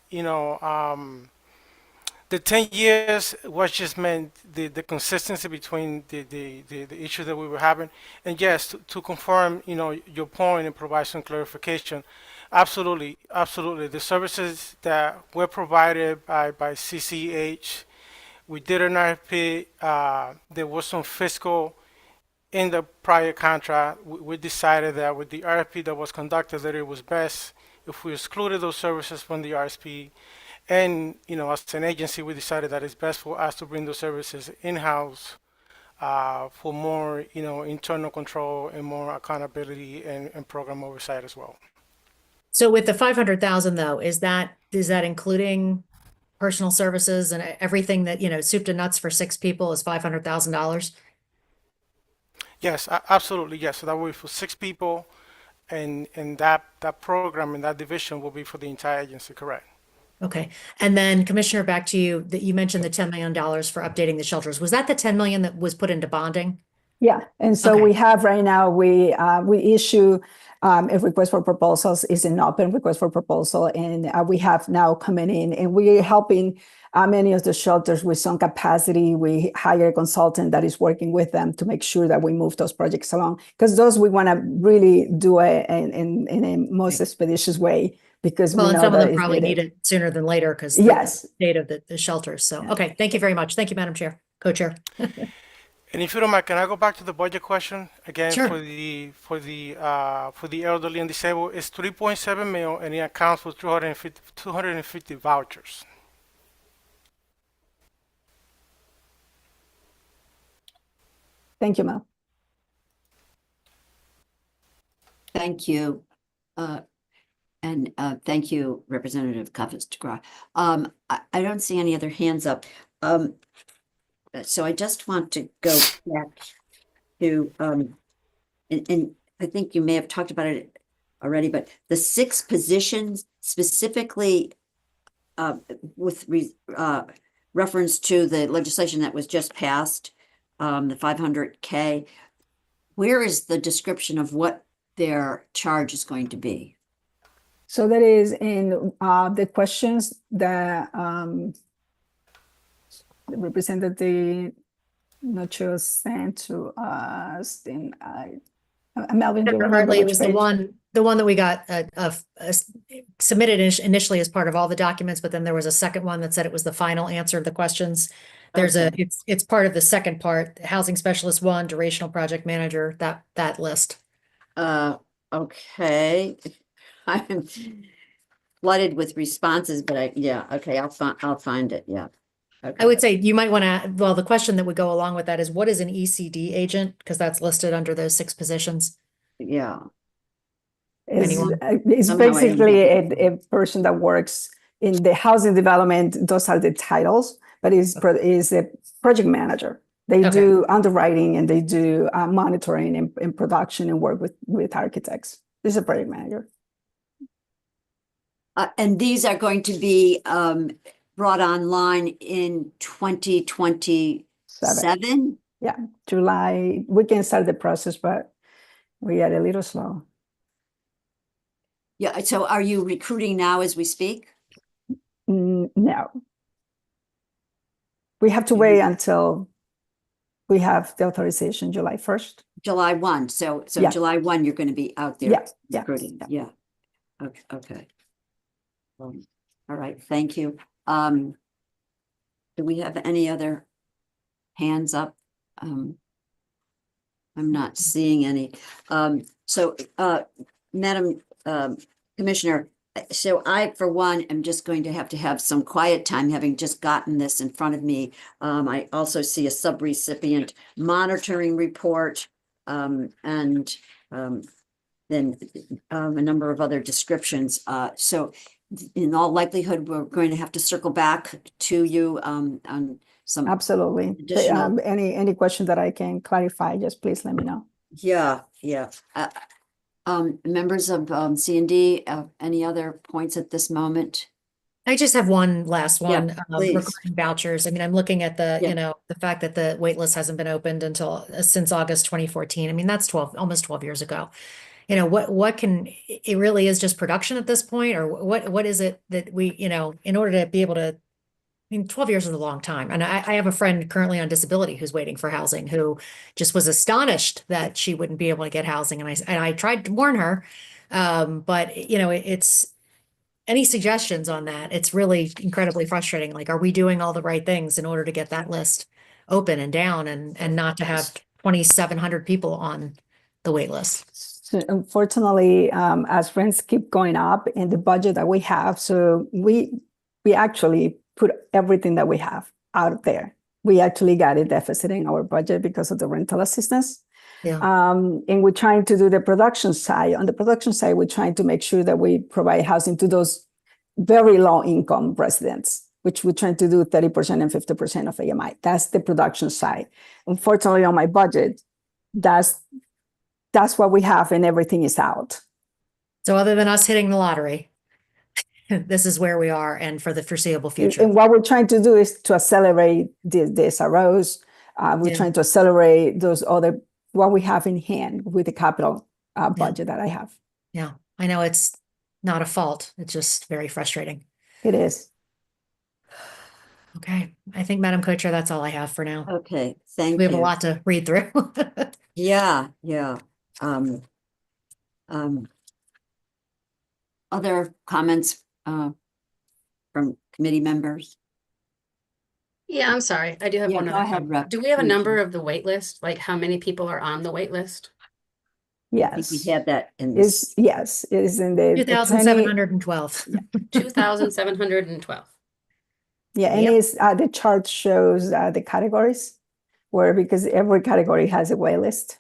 the 10 years was just meant the consistency between the issue that we were having. And yes, to confirm, your point and provide some clarification, absolutely, absolutely. The services that were provided by CCH, we did an RFP. There was some fiscal in the prior contract. We decided that with the RFP that was conducted, that it was best if we excluded those services from the RFP. And, as an agency, we decided that it's best for us to bring those services in-house for more, internal control and more accountability and program oversight as well. So with the 500,000 though, is that including personal services and everything that, soup to nuts for 6 people is $500,000? Yes, absolutely. Yes. So that will be for 6 people, and that program and that division will be for the entire agency. Correct. Okay. And then Commissioner, back to you, that you mentioned the $10 million for updating the shelters. Was that the 10 million that was put into bonding? Yeah, and so Okay. we have right now, we issue a request for proposals, is an open request for proposal, and we have now coming in, and we're helping many of the shelters with some capacity. We hire a consultant that is working with them to make sure that we move those projects along, because those we want to really do it in a most expeditious way, because Well, we and know some of that them it's probably need needed. it sooner than later because Yes. the state of the shelters. So, okay. Thank you very much. Thank you, Madam Chair, Co-Chair. And if you don't mind, can I go back to the budget question again? Sure. For the elderly and disabled? It's 3.7 mil, and it accounts for 250 vouchers. Thank you, Mel. Thank you. And thank you, Representative Kavas-DeGraw. I don't see any other hands up. So I just want to go back to, and I think you may have talked about it already, but the 6 positions specifically with reference to the legislation that was just passed, the 500K, where is the description of what their charge is going to be? So that is in the questions that the representative Nacho sent to us. In Melvin, do you remember Hartley, it which was page? the one that we got submitted initially as part of all the documents, but then there was a second one that said it was the final answer of the questions. There's Okay. it's part of the second part, housing specialist 1, durational project manager, that list. Okay. I'm flooded with responses, but okay, I'll find it. Yeah. Okay. I would say you might want to, well, the question that would go along with that is what is an ECD agent? Because that's listed under those 6 positions. Yeah. It's Somehow I don't basically have a person that works in the housing development. Those are the titles, but is a project manager. They do underwriting and they do monitoring and production and work with architects. This is a project manager. And these are going to be brought online in 2027? Yeah, July. We can start the process, but we are a little slow. Yeah, so are you recruiting now as we speak? No. We have to wait until we have the authorization July 1st. July 1. So Yeah. July 1, you're going to be out there Yeah. recruiting. Yeah. Okay. All right. Thank you. Do we have any other hands up? I'm not seeing any. Madam Commissioner, so I, for one, am just going to have some quiet time, having just gotten this in front of me. I also see a sub-recipient monitoring report, and then a number of other descriptions. So in all likelihood, we're going to have to circle back to you on some. Absolutely. Additional. Any question that I can clarify, just please let me know. Yeah. Members of C&D, any other points at this moment? I just have one last Yeah, one please. regarding vouchers. I mean, I'm looking at the, Yeah. the fact that the wait list hasn't been opened until since August 2014. I mean, that's almost 12 years ago. What can, it really is just production at this point, or what is it that we, in order to be able to, I mean, 12 years is a long time. And I have a friend currently on disability who's waiting for housing, who just was astonished that she wouldn't be able to get housing. And I tried to warn her. But it's, any suggestions on that? It's really incredibly frustrating. Like, are we doing all the right things in order to get that list open and down and not to have 2,700 people on the wait list? So unfortunately, as rents keep going up in the budget that we have, so we actually put everything that we have out there. We actually got a deficit in our budget because of the rental assistance. Yeah. And we're trying to do the production side. On the production side, we're trying to make sure that we provide housing to those very low income residents, which we're trying to do 30% and 50% of AMI. That's the production side. Unfortunately, on my budget, that's what we have, and everything is out. So other than us hitting the lottery, this is where we are and for the foreseeable future. And what we're trying to do is to accelerate the SROs. We're trying to accelerate those other, what we have in hand with the capital budget that I have. Yeah, I know it's not a fault. It's just very frustrating. It is. Okay, I think, Madam Co-Chair, that's all I have for now. Okay, thank you. We have a lot to read through. Yeah. Other comments from committee members? Yeah, I'm sorry. I do have one go other ahead, comment. Rep. Do we have a number of the wait list? Like how many people are on the wait list? I think we had that in this. Yes, it is in the 2,712. 2,712. Yeah, and it's the chart shows the categories, where because every category has a wait list.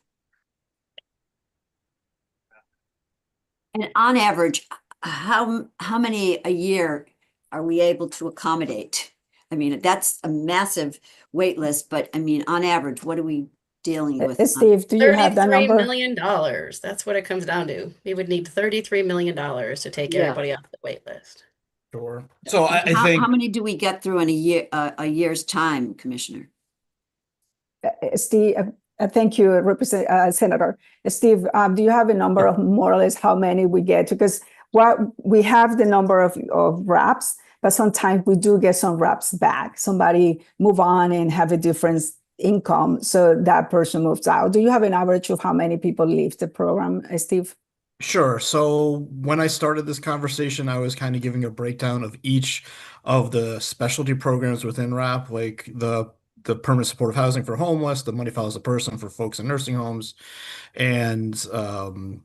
And on average, how many a year are we able to accommodate? I mean, that's a massive wait list, but I mean, on average, what are we dealing with? Steve, do you have that number? $33 million. That's what it comes down to. We would need $33 million to take everybody off the wait list. Sure. So I think how many do we get through in a year's time, Commissioner? Steve, thank you, Senator. Steve, do you have a number of more or less how many we get? Because what we have the number of wraps, but sometimes we do get some wraps back. Somebody move on and have a different income, so that person moves out. Do you have an average of how many people leave the program, Steve? Sure. So when I started this conversation, I was kind of giving a breakdown of each of the specialty programs within RAP, like the permanent supportive housing for homeless, the money follows the person for folks in nursing homes, and the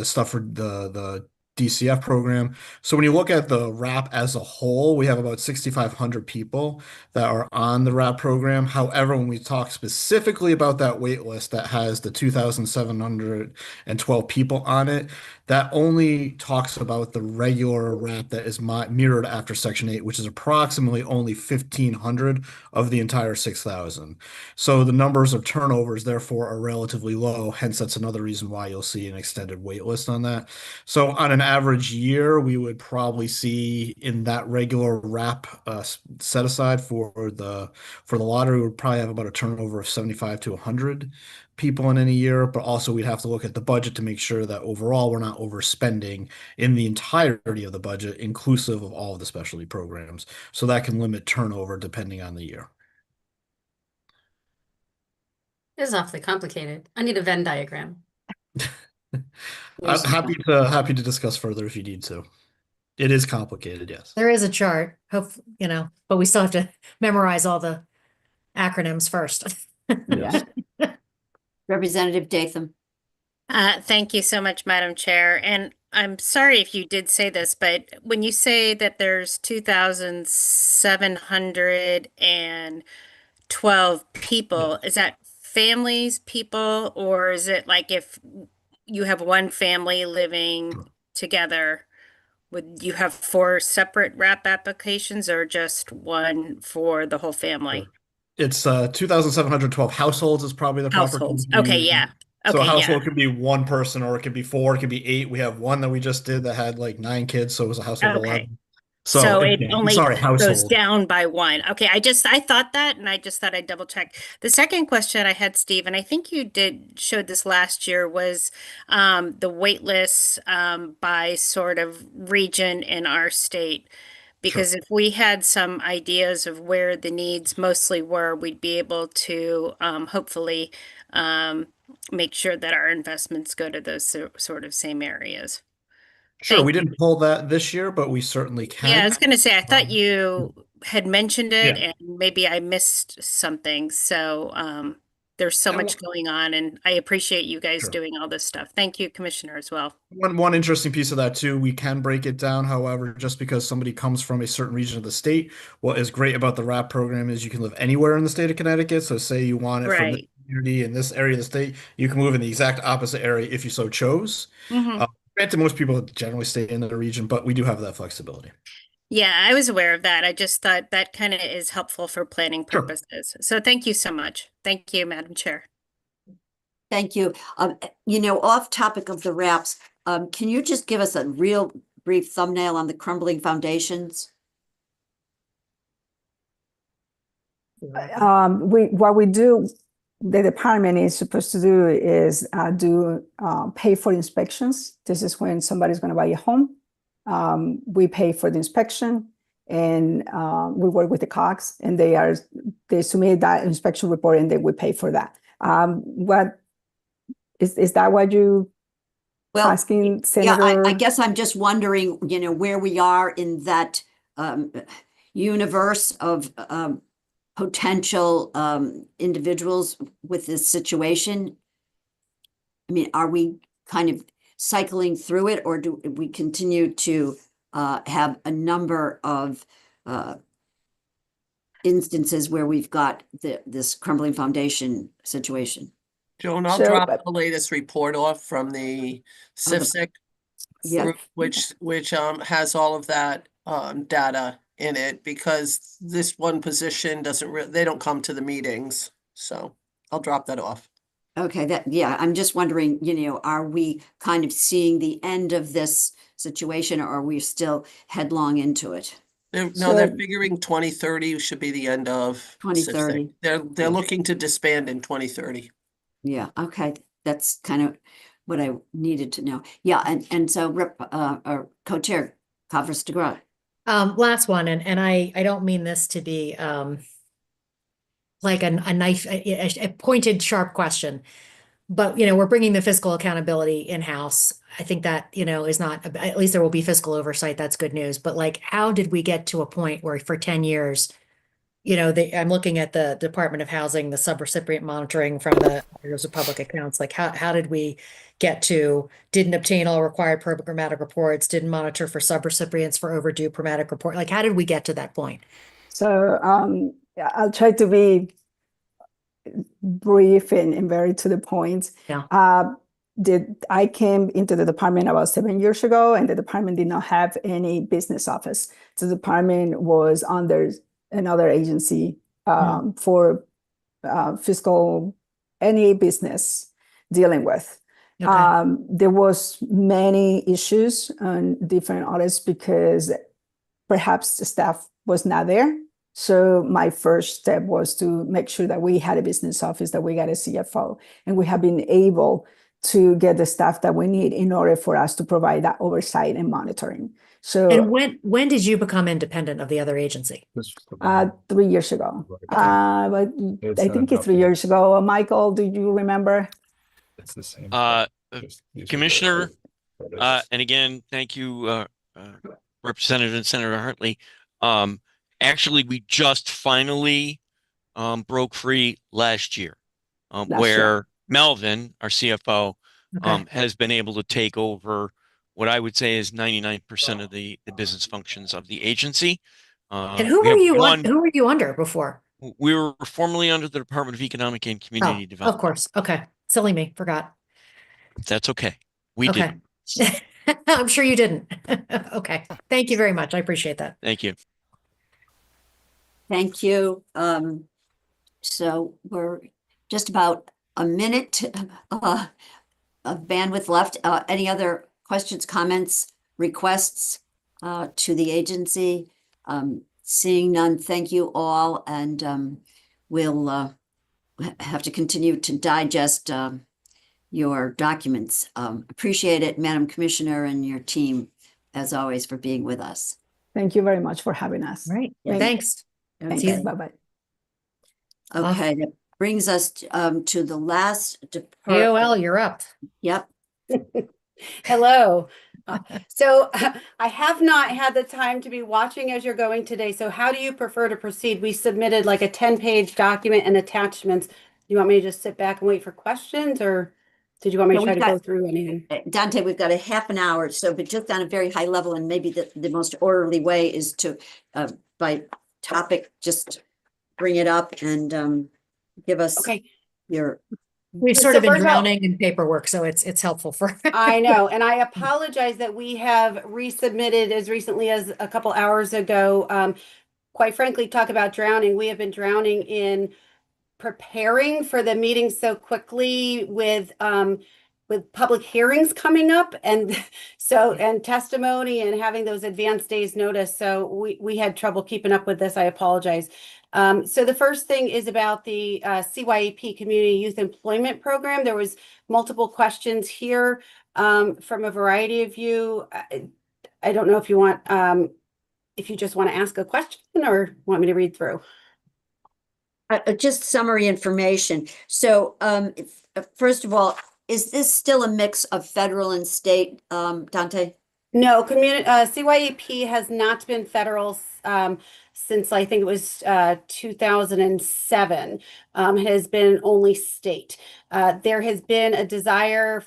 stuff for the DCF program. So when you look at the RAP as a whole, we have about 6,500 people that are on the RAP program. However, when we talk specifically about that wait list that has the 2,712 people on it, that only talks about the regular RAP that is mirrored after Section 8, which is approximately only 1,500 of the entire 6,000. So the numbers of turnovers, therefore, are relatively low. Hence, that's another reason why you'll see an extended wait list on that. So on an average year, we would probably see in that regular RAP set aside for the lottery, we would probably have about a turnover of 75 to 100 people in any year, but also we'd have to look at the budget to make sure that overall we're not overspending in the entirety of the budget, inclusive of all of the specialty programs. So that can limit turnover depending on the year. This is awfully complicated. I need a Venn diagram. I'm happy to discuss further if you need to. It is complicated, yes. There is a chart, but we still have to memorize all the acronyms first. Yeah. Representative Datham. Thank you so much, Madam Chair. And I'm sorry if you did say this, but when you say that there's 2,712 people, is that families, people, or is it like if you have one family living together, would you have 4 separate RAP applications or just one for the whole family? It's 2,712 households is probably the proper Households. term to Okay, use. yeah. So a Okay, household yeah. could be one person, or it could be 4, it could be 8. We have one that we just did that had like 9 kids, so it was a household of Okay. 11. So it yeah, only sorry, goes household. down by one. Okay, I thought that, and I just thought I'd double check. The second question I had, Steve, and I think you showed this last year, was the wait lists by sort of region in our state. Sure. Because if we had some ideas of where the needs mostly were, we'd be able to hopefully um, make sure that our investments go to those sort of same areas. Sure, Thank we you. didn't pull that this year, but we certainly Yeah, I can. was gonna say, I thought Um, you had mentioned it yeah, and maybe I missed something. So there's so and much going on and I appreciate you guys sure. doing all this stuff. Thank you, Commissioner, as well. One interesting piece of that too, we can break it down. However, just because somebody comes from a certain region of the state, what is great about the RAP program is you can live anywhere in the state of Connecticut. So say you want it from this Right. community in this area of the state, you can move in the exact opposite area if you so chose. Hmm. Granted, most people generally stay in the region, but we do have that flexibility. Yeah, I was aware of that. I just thought that kind of is helpful for planning Sure. purposes. So thank you so much. Thank you, Madam Chair. Thank you. Off topic of the wraps, can you just give us a real brief thumbnail on the crumbling foundations? What we do, the department is supposed to do is pay for inspections. This is when somebody's going to buy a home. We pay for the inspection, and we work with the COGS, and they submit that inspection report, and then we pay for that. What is that? What you asking, Yeah, Senator? I guess I'm just wondering, where we are in that universe of potential individuals with this situation. I mean, are we kind of cycling through it, or do we continue to have a number of instances where we've got this crumbling foundation situation? Joan, I'll So, drop the latest report off from the CIFSIC Yeah. group, which has all of that data in it, because this one position they don't come to the meetings. So I'll drop that off. Okay, I'm just wondering, are we kind of seeing the end of this situation, or are we still headlong into it? They're figuring 2030 should be the end of 2030. CIFSIC. They're looking to disband in 2030. Yeah, okay, that's kind of what I needed to know. Yeah, and so Co-Chair Kavras DeGraw. Last one, and I don't mean this to be like a knife, a pointed, sharp question, but we're bringing the fiscal accountability in-house. I think that is not, at least there will be fiscal oversight. That's good news. But like, how did we get to a point where for 10 years, I'm looking at the Department of Housing, the subrecipient monitoring from the Bureaus of Public Accounts. Like, how did we get to didn't obtain all required programmatic reports, didn't monitor for subrecipients for overdue programmatic report? Like, how did we get to that point? So I'll try to be brief and very to the point. Yeah. I came into the department about 7 years ago, and the department did not have any business office. The department was under another agency for fiscal, any business dealing with. Okay. There was many issues on different audits because perhaps the staff was not there. So my first step was to make sure that we had a business office, that we got a CFO, and we have been able to get the staff that we need in order for us to provide that oversight and monitoring. So, and when did you become independent of the other agency? 3 years ago. But I think it's 3 years ago. Michael, do you remember? It's the same. Commissioner, and again, thank you, Representative and Senator Hartley. Actually, we just finally broke free last year, where Melvin, our CFO, has been able to take over what I would say is 99% of the business functions of the agency. And who were you under before? We were formerly under the Department of Economic and Community Development. Of course. Okay. Silly me. Forgot. That's okay. We did. I'm sure you didn't. Okay. Thank you very much. I appreciate that. Thank you. Thank you. So we're just about a minute of bandwidth left. Any other questions, comments, requests? to the agency? Seeing none, thank you all, and we'll have to continue to digest your documents. Appreciate it, Madam Commissioner, and your team, as always, for being with us. Thank you very much for having us. Right. Yes. Thanks. Okay. Bye-bye. Okay, that brings us to the last department. AOL, you're up. Yep. Hello. So I have not had the time to be watching as you're going today. So how do you prefer to proceed? We submitted like a 10-page document and attachments. Do you want me to just sit back and wait for questions, or did you want me to try to go through anything? Dante, we've got a half an hour, so but just on a very high level, and maybe the most orderly way is to, by topic, just bring it up and give us your. We've sort So of been first of all- drowning in paperwork, so it's helpful for. I know, and I apologize that we have resubmitted as recently as a couple hours ago. Quite frankly, talk about drowning. We have been drowning in preparing for the meeting so quickly with public hearings coming up, and and testimony and having those advanced days notice. So we had trouble keeping up with this. I apologize. So the first thing is about the CYEP Community Youth Employment Program. There was multiple questions here from a variety of you. I don't know if you want if you just want to ask a question or want me to read through. Just summary information. So first of all, is this still a mix of federal and state, Dante? No, CYEP has not been federal since I think it was 2007. It has been only state. There has been a desire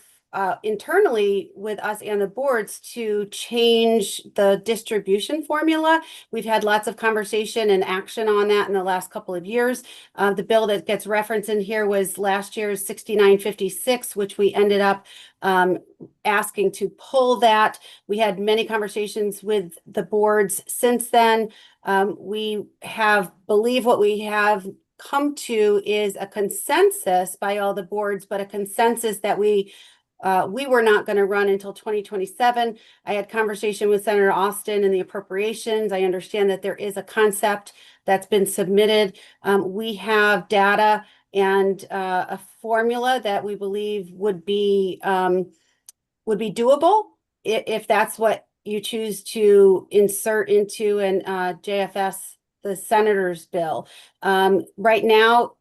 internally with us and the boards to change the distribution formula. We've had lots of conversation and action on that in the last couple of years. The bill that gets referenced in here was last year's 6956, which we ended up asking to pull that. We had many conversations with the boards since then. We believe what we have come to is a consensus by all the boards, but a consensus that we were not going to run until 2027. I had conversation with Senator Austin in the appropriations. I understand that there is a concept that's been submitted. We have data and a formula that we believe would be doable if that's what you choose to insert into an JFS, the senator's bill. Right now,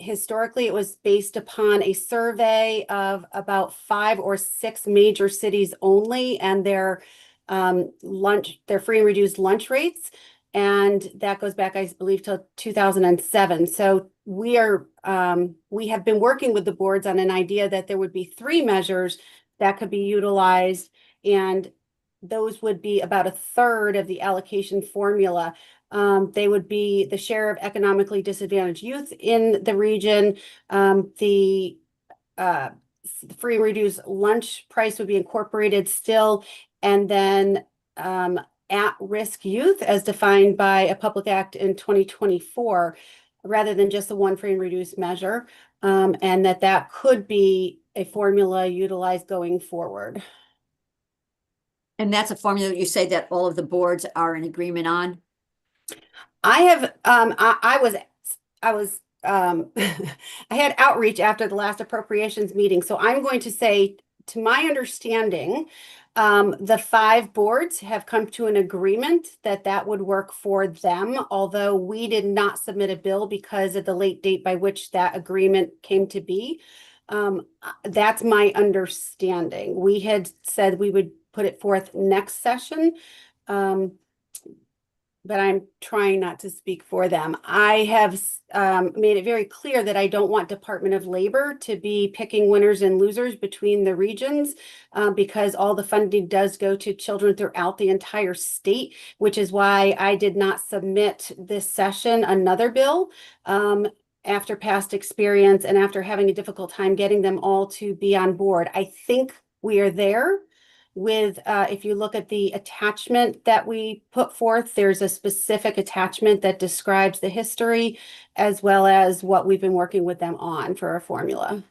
historically, it was based upon a survey of about 5 or 6 major cities only, and their free and reduced lunch rates. And that goes back, I believe, till 2007. So we have been working with the boards on an idea that there would be 3 measures that could be utilized, and those would be about a third of the allocation formula. They would be the share of economically disadvantaged youth in the region. The free and reduced lunch price would be incorporated still, and then at-risk youth as defined by a public act in 2024, rather than just the one free and reduced measure, and that could be a formula utilized going forward. And that's a formula you say that all of the boards are in agreement on? I have, I had outreach after the last appropriations meeting. So I'm going to say, to my understanding, the 5 boards have come to an agreement that would work for them, although we did not submit a bill because of the late date by which that agreement came to be. That's my understanding. We had said we would put it forth next session. But I'm trying not to speak for them. I have made it very clear that I don't want Department of Labor to be picking winners and losers between the regions, because all the funding does go to children throughout the entire state, which is why I did not submit this session another bill after past experience and after having a difficult time getting them all to be on board. I think we are there. With if you look at the attachment that we put forth, there's a specific attachment that describes the history as well as what we've been working with them on for our formula.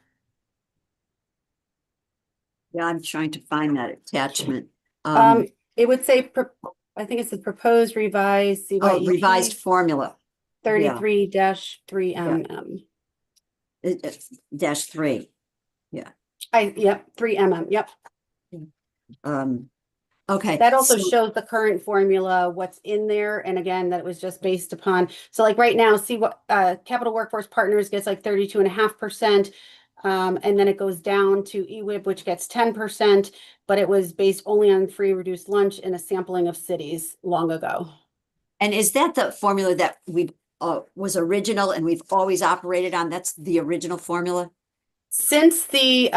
Yeah, I'm trying to find that attachment. It would say I think it's the proposed revised Oh, CYEP revised formula. 33-3 mm. Dash 3. Yeah. Yep, 3 mm, yep. Okay. That also so- shows the current formula, what's in there, and again, that it was just based upon, so like right now, see what Capital Workforce Partners gets like 32.5%. And then it goes down to EWIB, which gets 10%, but it was based only on free reduced lunch in a sampling of cities long ago. And is that the formula that we was original and we've always operated on? That's the original formula? Since the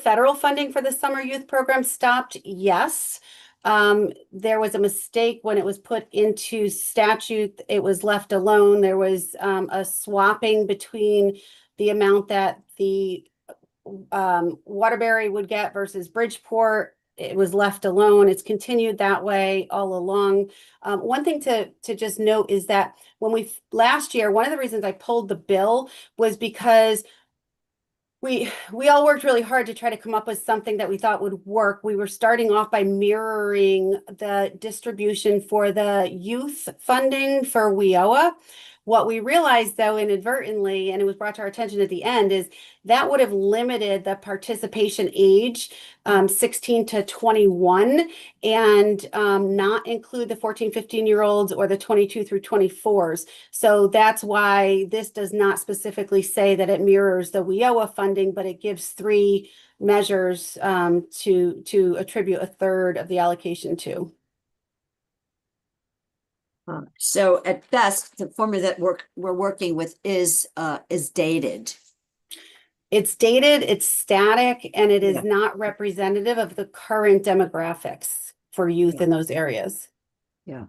federal funding for the summer youth program stopped, yes. There was a mistake when it was put into statute. It was left alone. There was a swapping between the amount that the Waterbury would get versus Bridgeport. It was left alone. It's continued that way all along. One thing to just note is that when last year, one of the reasons I pulled the bill was because we all worked really hard to try to come up with something that we thought would work. We were starting off by mirroring the distribution for the youth funding for WIOA. What we realized, though, inadvertently, and it was brought to our attention at the end, is that would have limited the participation age 16 to 21 and not include the 14, 15-year-olds or the 22 through 24s. So that's why this does not specifically say that it mirrors the WIOA funding, but it gives 3 measures to attribute a third of the allocation to. So at best, the formula that we're working with is dated. It's dated, it's static, and it is Yeah. not representative of the current demographics for youth in those areas. Yeah.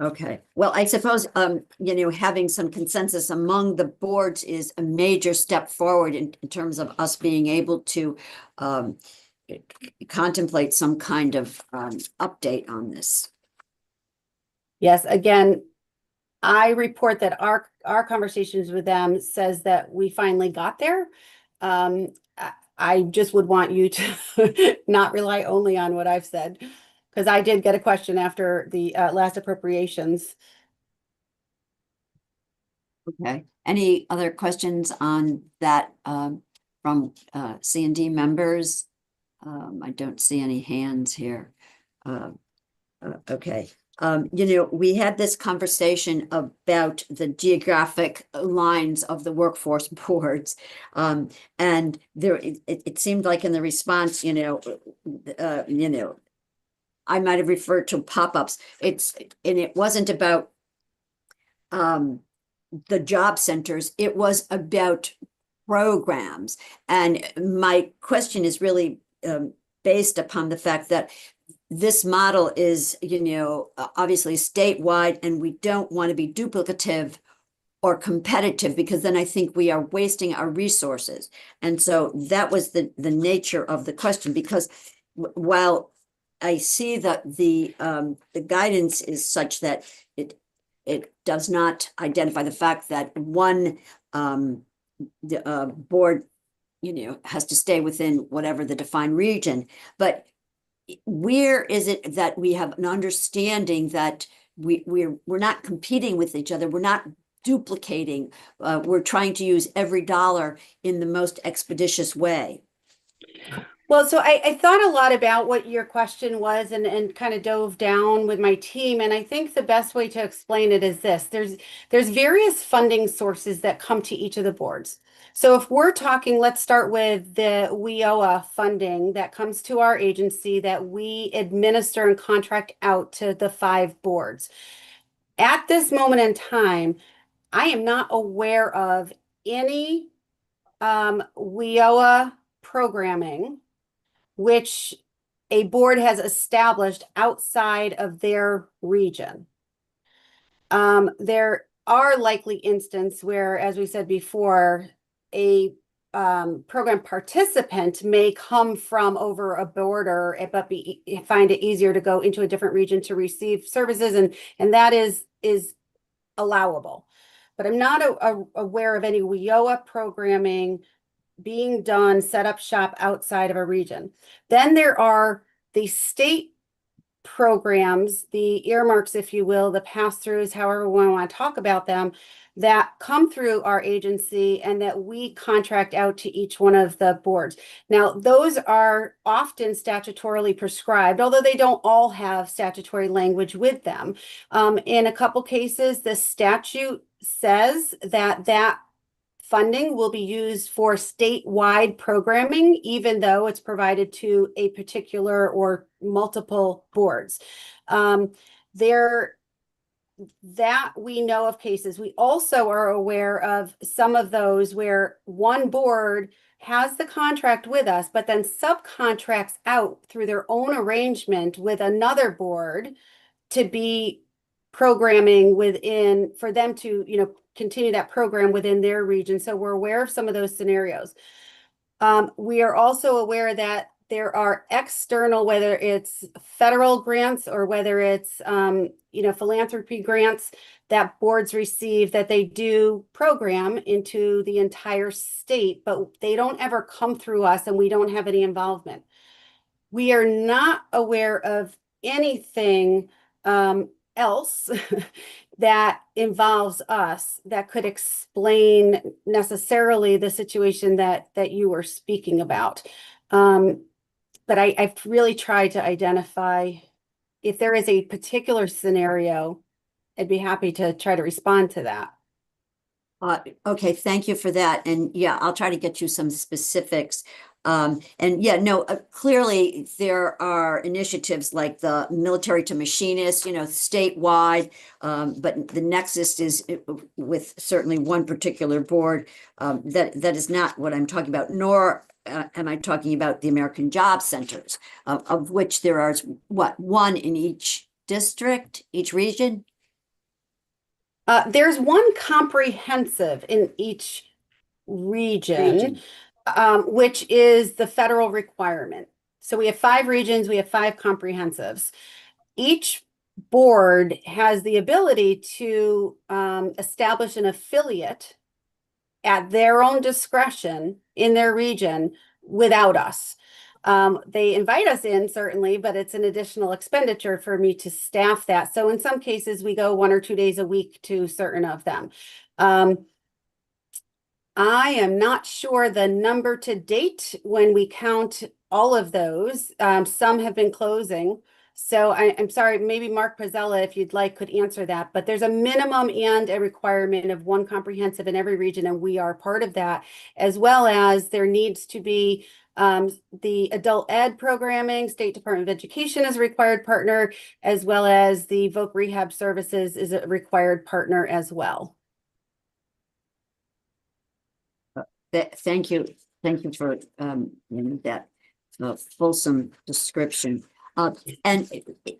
Okay. Well, I suppose, having some consensus among the boards is a major step forward in terms of us being able to contemplate some kind of update on this. Yes, again, I report that our conversations with them says that we finally got there. I just would want you to not rely only on what I've said, because I did get a question after the last appropriations. Okay. Any other questions on that from C&D members? I don't see any hands here. Okay. We had this conversation about the geographic lines of the workforce boards. And there, it seemed like in the response, I might have referred to pop-ups. It wasn't about the job centers. It was about programs. And my question is really based upon the fact that this model is, obviously statewide, and we don't want to be duplicative or competitive, because then I think we are wasting our resources. And so that was the nature of the question, because while I see that the guidance is such that it does not identify the fact that one board, has to stay within whatever the defined region, but where is it that we have an understanding that we're not competing with each other, we're not duplicating, we're trying to use every dollar in the most expeditious way? Well, so I thought a lot about what your question was and kind of dove down with my team. And I think the best way to explain it is this. There's various funding sources that come to each of the boards. So if we're talking, let's start with the WIOA funding that comes to our agency that we administer and contract out to the 5 boards. At this moment in time, I am not aware of any WIOA programming which a board has established outside of their region. There are likely instances where, as we said before, a program participant may come from over a border, but find it easier to go into a different region to receive services, and that is allowable. But I'm not aware of any WIOA programming being done, set up shop outside of a region. Then there are the state programs, the earmarks, if you will, the pass-throughs, however we want to talk about them, that come through our agency and that we contract out to each one of the boards. Now, those are often statutorily prescribed, although they don't all have statutory language with them. In a couple cases, the statute says that funding will be used for statewide programming, even though it's provided to a particular or multiple boards. That we know of cases. We also are aware of some of those where one board has the contract with us, but then subcontracts out through their own arrangement with another board to be programming within, for them to, continue that program within their region. So we're aware of some of those scenarios. We are also aware that there are external, whether it's federal grants or whether it's, philanthropy grants that boards receive that they do program into the entire state, but they don't ever come through us and we don't have any involvement. We are not aware of anything else that involves us that could explain necessarily the situation that you were speaking about. But I've really tried to identify if there is a particular scenario, I'd be happy to try to respond to that. Okay, thank you for that. And yeah, I'll try to get you some specifics. Clearly there are initiatives like the military to machinist, statewide, but the nexus is with certainly one particular board. That is not what I'm talking about, nor am I talking about the American Job Centers, of which there are, one in each district, each region? There's one comprehensive in each region. Which is the federal requirement. So we have 5 regions, we have 5 comprehensives. Each board has the ability to establish an affiliate at their own discretion in their region without us. They invite us in, certainly, but it's an additional expenditure for me to staff that. So in some cases, we go 1 or 2 days a week to certain of them. I am not sure the number to date when we count all of those. Some have been closing. So I'm sorry, maybe Mark Pizzella, if you'd like, could answer that. But there's a minimum and a requirement of one comprehensive in every region, and we are part of that, as well as there needs to be the adult ed programming. State Department of Education is a required partner, as well as the Voc Rehab Services is a required partner as well. Thank you. Thank you for that fulsome description. And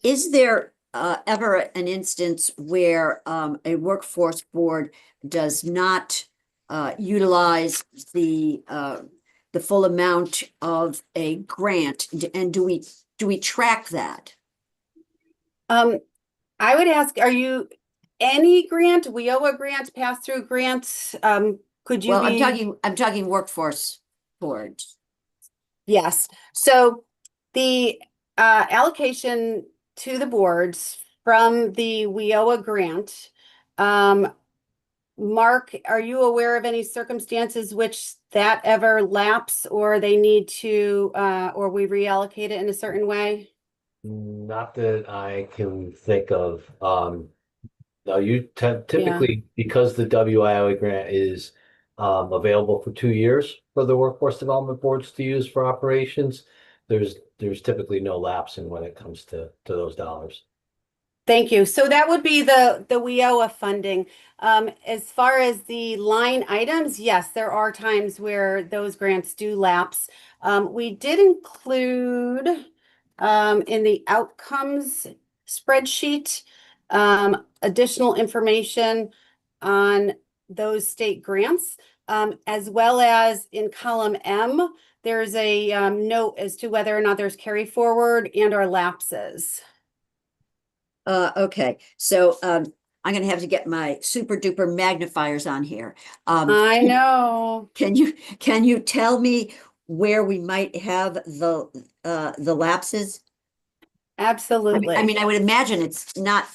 is there ever an instance where a workforce board does not utilize the full amount of a grant? And do we track that? I would ask, are you any grant, WIOA grants, pass-through grants? Could you I'm talking workforce boards. Yes. So the allocation to the boards from the WIOA grant, Mark, are you aware of any circumstances which that ever lapse or they need to, or we reallocate it in a certain way? Not that I can think of. No, you typically, because the WIOA grant is available for 2 years for the workforce development boards to use for operations, there's typically no lapse in when it comes to those dollars. Thank you. So that would be the WIOA funding. As far as the line items, yes, there are times where those grants do lapse. We did include in the outcomes spreadsheet additional information on those state grants, as well as in column M, there's a note as to whether or not there's carry forward and or lapses. Okay, so I'm going to have to get my super duper magnifiers on here. I know. Can you tell me where we might have the lapses? Absolutely. I mean, I would imagine it's not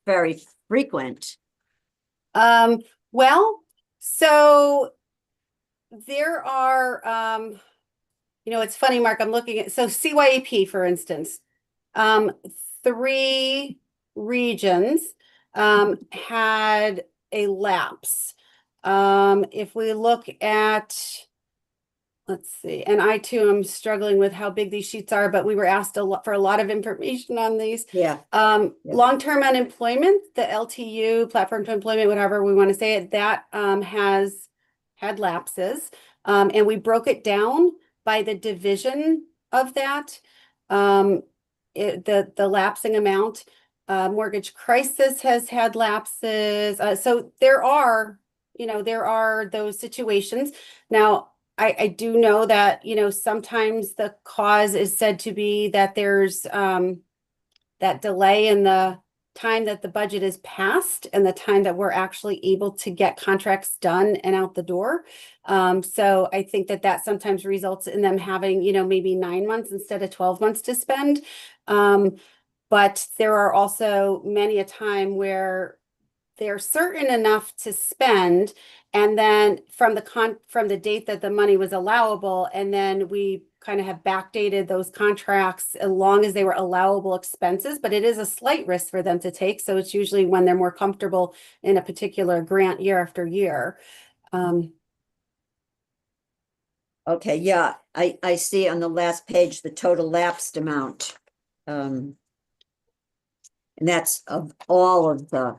very frequent. Well, so there are, it's funny, Mark, I'm looking at, so CYAP, for instance, 3 regions, had a lapse. If we look at, let's see, and I too am struggling with how big these sheets are, but we were asked for a lot of information on these. Yeah. Long-term unemployment, the LTU, platform to employment, whatever we want to say it, that has had lapses. And we broke it down by the division of that. The lapsing amount, mortgage crisis has had lapses. So there are those situations. Now, I do know that, sometimes the cause is said to be that there's that delay in the time that the budget is passed and the time that we're actually able to get contracts done and out the door. So I think that sometimes results in them having, maybe 9 months instead of 12 months to spend. But there are also many a time where they're certain enough to spend, and then from the date that the money was allowable, and then we kind of have backdated those contracts as long as they were allowable expenses, but it is a slight risk for them to take. So it's usually when they're more comfortable in a particular grant year after year. Okay, yeah, I see on the last page the total lapsed amount. And that's of all of the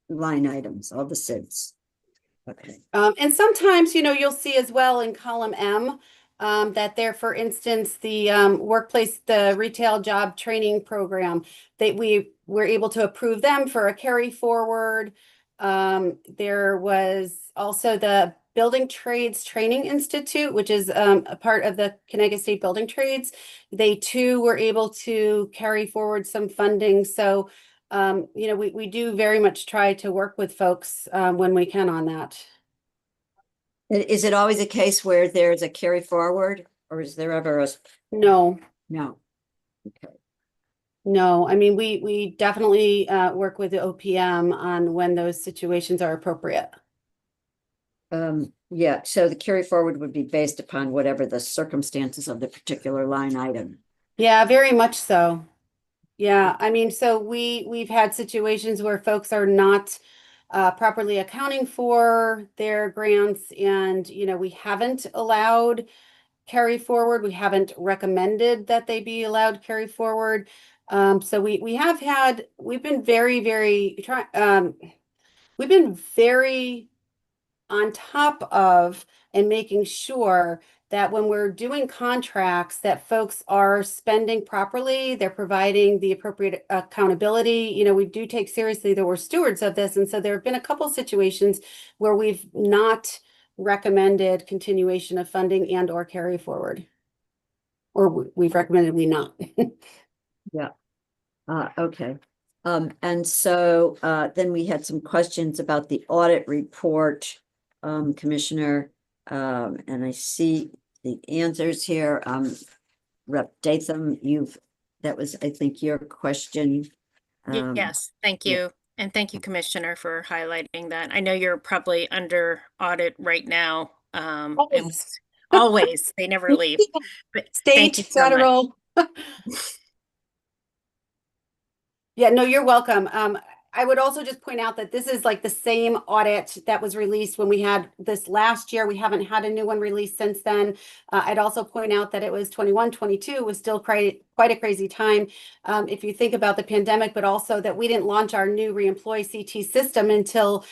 line items, all the SIDS. Okay. And sometimes, you'll see as well in column M, that there, for instance, the the retail job training program, that we were able to approve them for a carry forward. There was also the Building Trades Training Institute, which is a part of the Connecticut State Building Trades. They too were able to carry forward some funding. So we do very much try to work with folks when we can on that. Is it always a case where there's a carry forward, or is there ever a? No. Okay. No, I mean, we definitely work with the OPM on when those situations are appropriate. Yeah, so the carry forward would be based upon whatever the circumstances of the particular line item. Yeah, very much so. Yeah, I mean, so we've had situations where folks are not properly accounting for their grants, and we haven't allowed carry forward. We haven't recommended that they be allowed carry forward. So we've been very on top of and making sure that when we're doing contracts, that folks are spending properly, they're providing the appropriate accountability. We do take seriously that we're stewards of this. And so there have been a couple situations where we've not recommended continuation of funding and or carry forward. Or we've recommended we not. Yeah. Okay. And so then we had some questions about the audit report, Commissioner, and I see the answers here. Rep. Datham, that was, I think, your question. Yes, thank you. And thank you, Commissioner, for highlighting that. I know you're probably under audit right now. Always, they never leave. But thank you State, so much. federal. Yeah, no, you're welcome. I would also just point out that this is like the same audit that was released when we had this last year. We haven't had a new one released since then. I'd also point out that it was 21, 22 was still quite a crazy time. If you think about the pandemic, but also that we didn't launch our new reemploy CT system until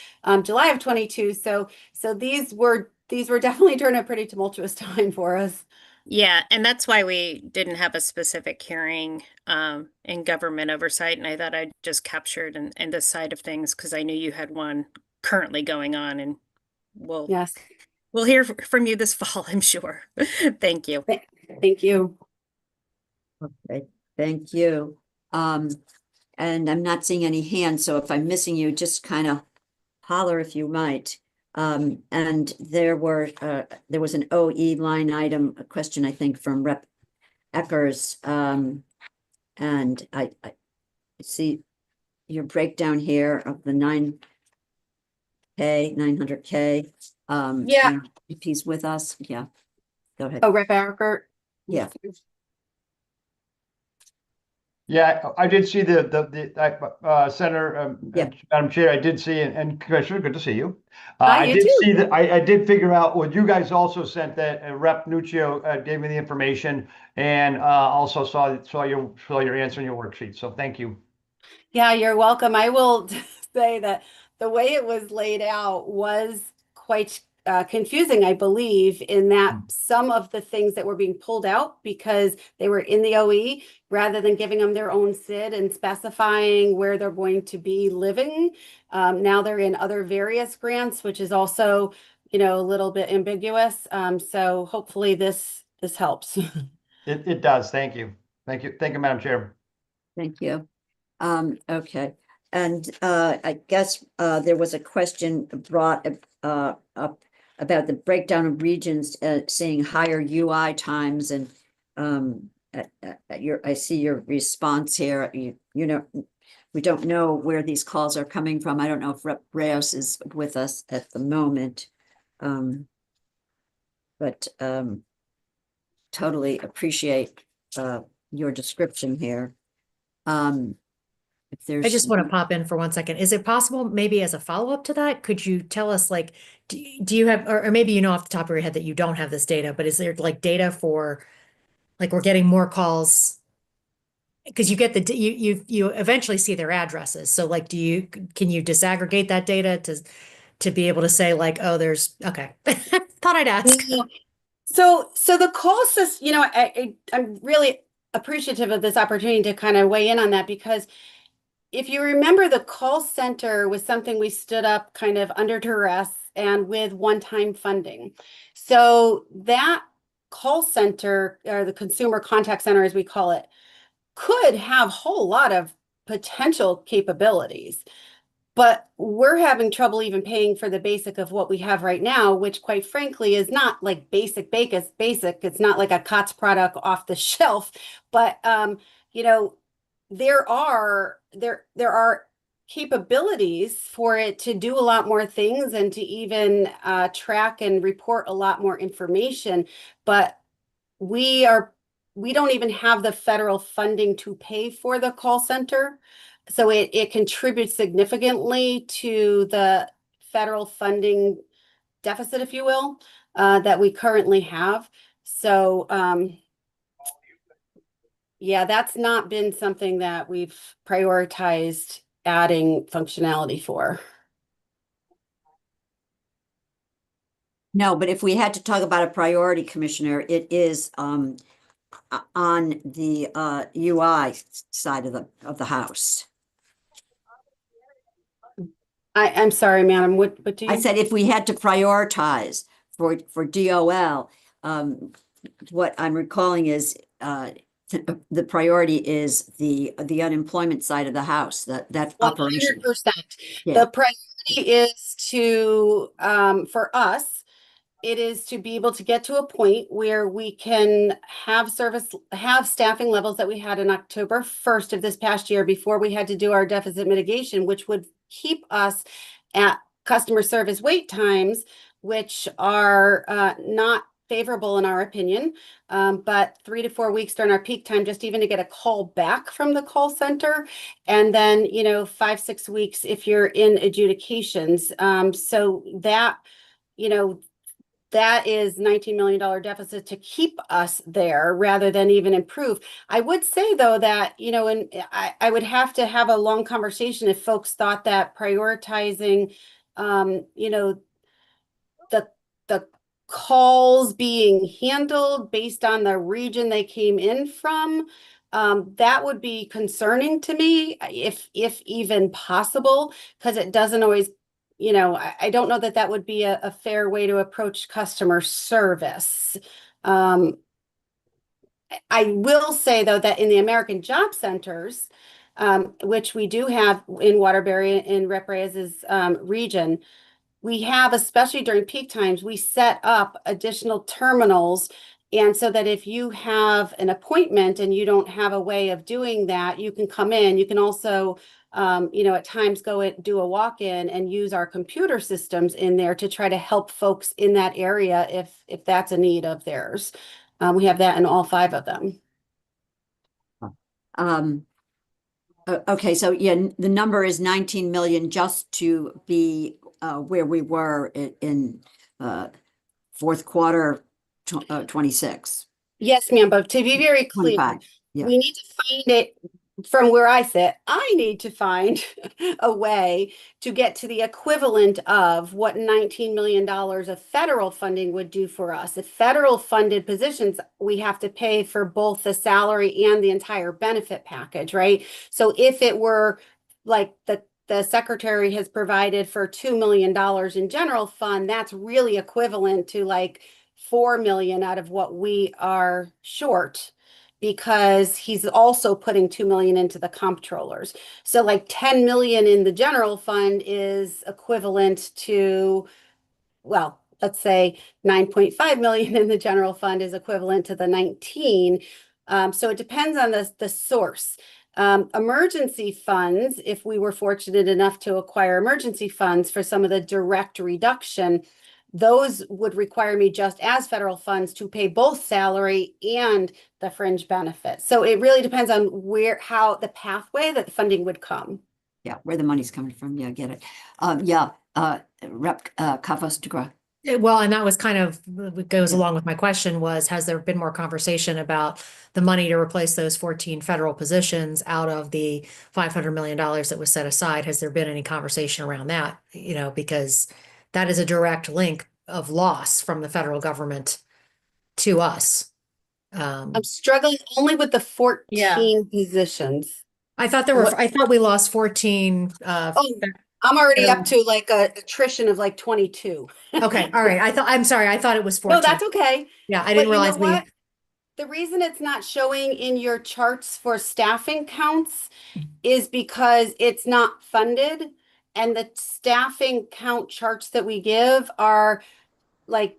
July of 22. So these were definitely during a pretty tumultuous time for us. Yeah, and that's why we didn't have a specific hearing in government oversight. And I thought I'd just captured in this side of things because I knew you had one currently going on, and we'll hear from you this fall, I'm sure. Thank you. Thank you. Okay, thank you. And I'm not seeing any hands, so if I'm missing you, just kind of holler if you might. And there was an OE line item, a question, I think, from Rep. Eckers. And I see your breakdown here of the 900K. Yeah. If he's with us, yeah, go ahead. Oh, Rep. Eckert. Yeah. Yeah, I did see Senator, Madam Chair, I did see, and Commissioner, good to see you. Hi, I you did too. see that, I did figure out what you guys also sent, that Rep. Nuccio gave me the information, and also saw your answer in your worksheet, so thank you. Yeah, you're welcome. I will say that the way it was laid out was quite confusing, I believe, in that some of the things that were being pulled out because they were in the OE, rather than giving them their own SID and specifying where they're going to be living. Now they're in other various grants, which is also, a little bit ambiguous. So hopefully this helps. It does, thank you. Thank you, Madam Chair. Thank you. Okay. And I guess there was a question brought up about the breakdown of regions, seeing higher UI times, and I see your response here. We don't know where these calls are coming from. I don't know if Rep. Reyes is with us at the moment. But totally appreciate your description here. If there's I just want to pop in for 1 second. Is it possible, maybe as a follow-up to that, could you tell us, like, do you have, or maybe you know off the top of your head that you don't have this data, but is there like data for, like, we're getting more calls? Because you get you eventually see their addresses. So like, can you disaggregate that data to be able to say, like, oh, there's, okay. Thought I'd ask. So the call system, I'm really appreciative of this opportunity to kind of weigh in on that, because if you remember, the call center was something we stood up kind of under duress and with one-time funding. So that call center, or the consumer contact center, as we call it, could have a whole lot of potential capabilities. But we're having trouble even paying for the basic of what we have right now, which quite frankly is not like basic. It's not like a COTS product off the shelf, but there are capabilities for it to do a lot more things and to even track and report a lot more information. But we don't even have the federal funding to pay for the call center. So it contributes significantly to the federal funding deficit, if you will, that we currently have. So yeah, that's not been something that we've prioritized adding functionality for. No, but if we had to talk about a priority, Commissioner, it is on the UI side of the house. I'm sorry, madam. What do you? I said if we had to prioritize for DOL, what I'm recalling is the priority is the unemployment side of the house, that operation. 100%. Yeah. The priority is to for us, it is to be able to get to a point where we can have staffing levels that we had in October 1st of this past year, before we had to do our deficit mitigation, which would keep us at customer service wait times, which are not favorable in our opinion, but 3 to 4 weeks during our peak time, just even to get a call back from the call center. And then, 5, 6 weeks if you're in adjudications. So that, that is $19 million deficit to keep us there rather than even improve. I would say, though, that, and I would have to have a long conversation if folks thought that prioritizing, the calls being handled based on the region they came in from, that would be concerning to me, if even possible, because it doesn't always, I don't know that would be a fair way to approach customer service. I will say, though, that in the American Job Centers, which we do have in Waterbury, in Rep. Reyes's region, we have, especially during peak times, we set up additional terminals And so that if you have an appointment and you don't have a way of doing that, you can come in. You can also, at times go and do a walk-in and use our computer systems in there to try to help folks in that area if that's a need of theirs. We have that in all 5 of them. Okay, so yeah, the number is 19 million just to be where we were in fourth quarter 26. Yes, ma'am, but to be very clear, 25, yeah. we need to find it from where I sit. I need to find a way to get to the equivalent of what $19 million of federal funding would do for us. If federal funded positions, we have to pay for both the salary and the entire benefit package, right? So if it were like the secretary has provided for $2 million in general fund, that's really equivalent to like 4 million out of what we are short, because he's also putting 2 million into the comptrollers. So like 10 million in the general fund is equivalent to, well, let's say 9.5 million in the general fund is equivalent to the 19. So it depends on the source. Emergency funds, if we were fortunate enough to acquire emergency funds for some of the direct reduction, those would require me just as federal funds to pay both salary and the fringe benefit. So it really depends on how the pathway that the funding would come. Yeah, where the money's coming from. Yeah, get it. Rep Kavos Degra. Well, and that was kind of what goes along with my question was, has there been more conversation about the money to replace those 14 federal positions out of the $500 million that was set aside? Has there been any conversation around that? Because that is a direct link of loss from the federal government to us. I'm struggling only with the 14 positions. I thought I thought we lost 14. I'm already up to like a attrition of like 22. Okay. All right. I'm sorry. I thought it was 14. No, that's okay. Yeah. I didn't realize the reason it's not showing in your charts for staffing counts is because it's not funded, and the staffing count charts that we give are like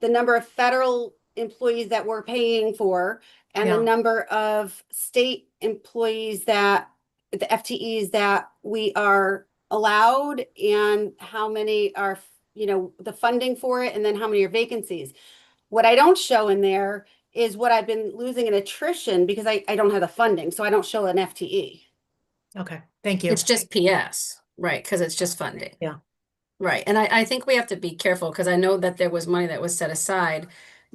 the number of federal employees that we're paying for and the number of state employees the FTEs that we are allowed, and how many are, the funding for it, and then how many are vacancies. What I don't show in there is what I've been losing in attrition because I don't have the funding, so I don't show an FTE. Okay, thank you. It's just PS, right? Because it's just funding. Yeah. Right. And I think we have to be careful, because I know that there was money that was set aside,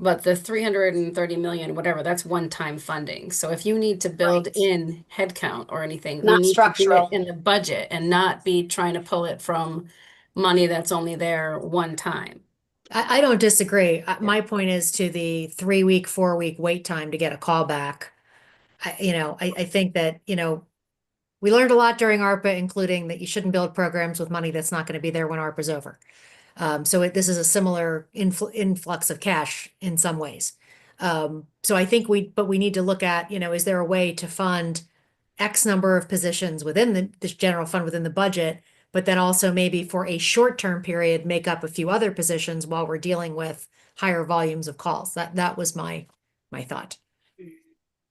but the 330 million, whatever, that's one-time funding. So if you need to build in headcount or anything, we Not need structural. to do it in the budget and not be trying to pull it from money that's only there one time. I don't disagree. My point is to the 3-week, 4-week wait time to get a call back. I think that, we learned a lot during ARPA, including that you shouldn't build programs with money that's not going to be there when ARPA's over. So this is a similar influx of cash in some ways. So I think we need to look at, is there a way to fund X number of positions within this general fund within the budget, but then also maybe for a short-term period, make up a few other positions while we're dealing with higher volumes of calls. That was my thought.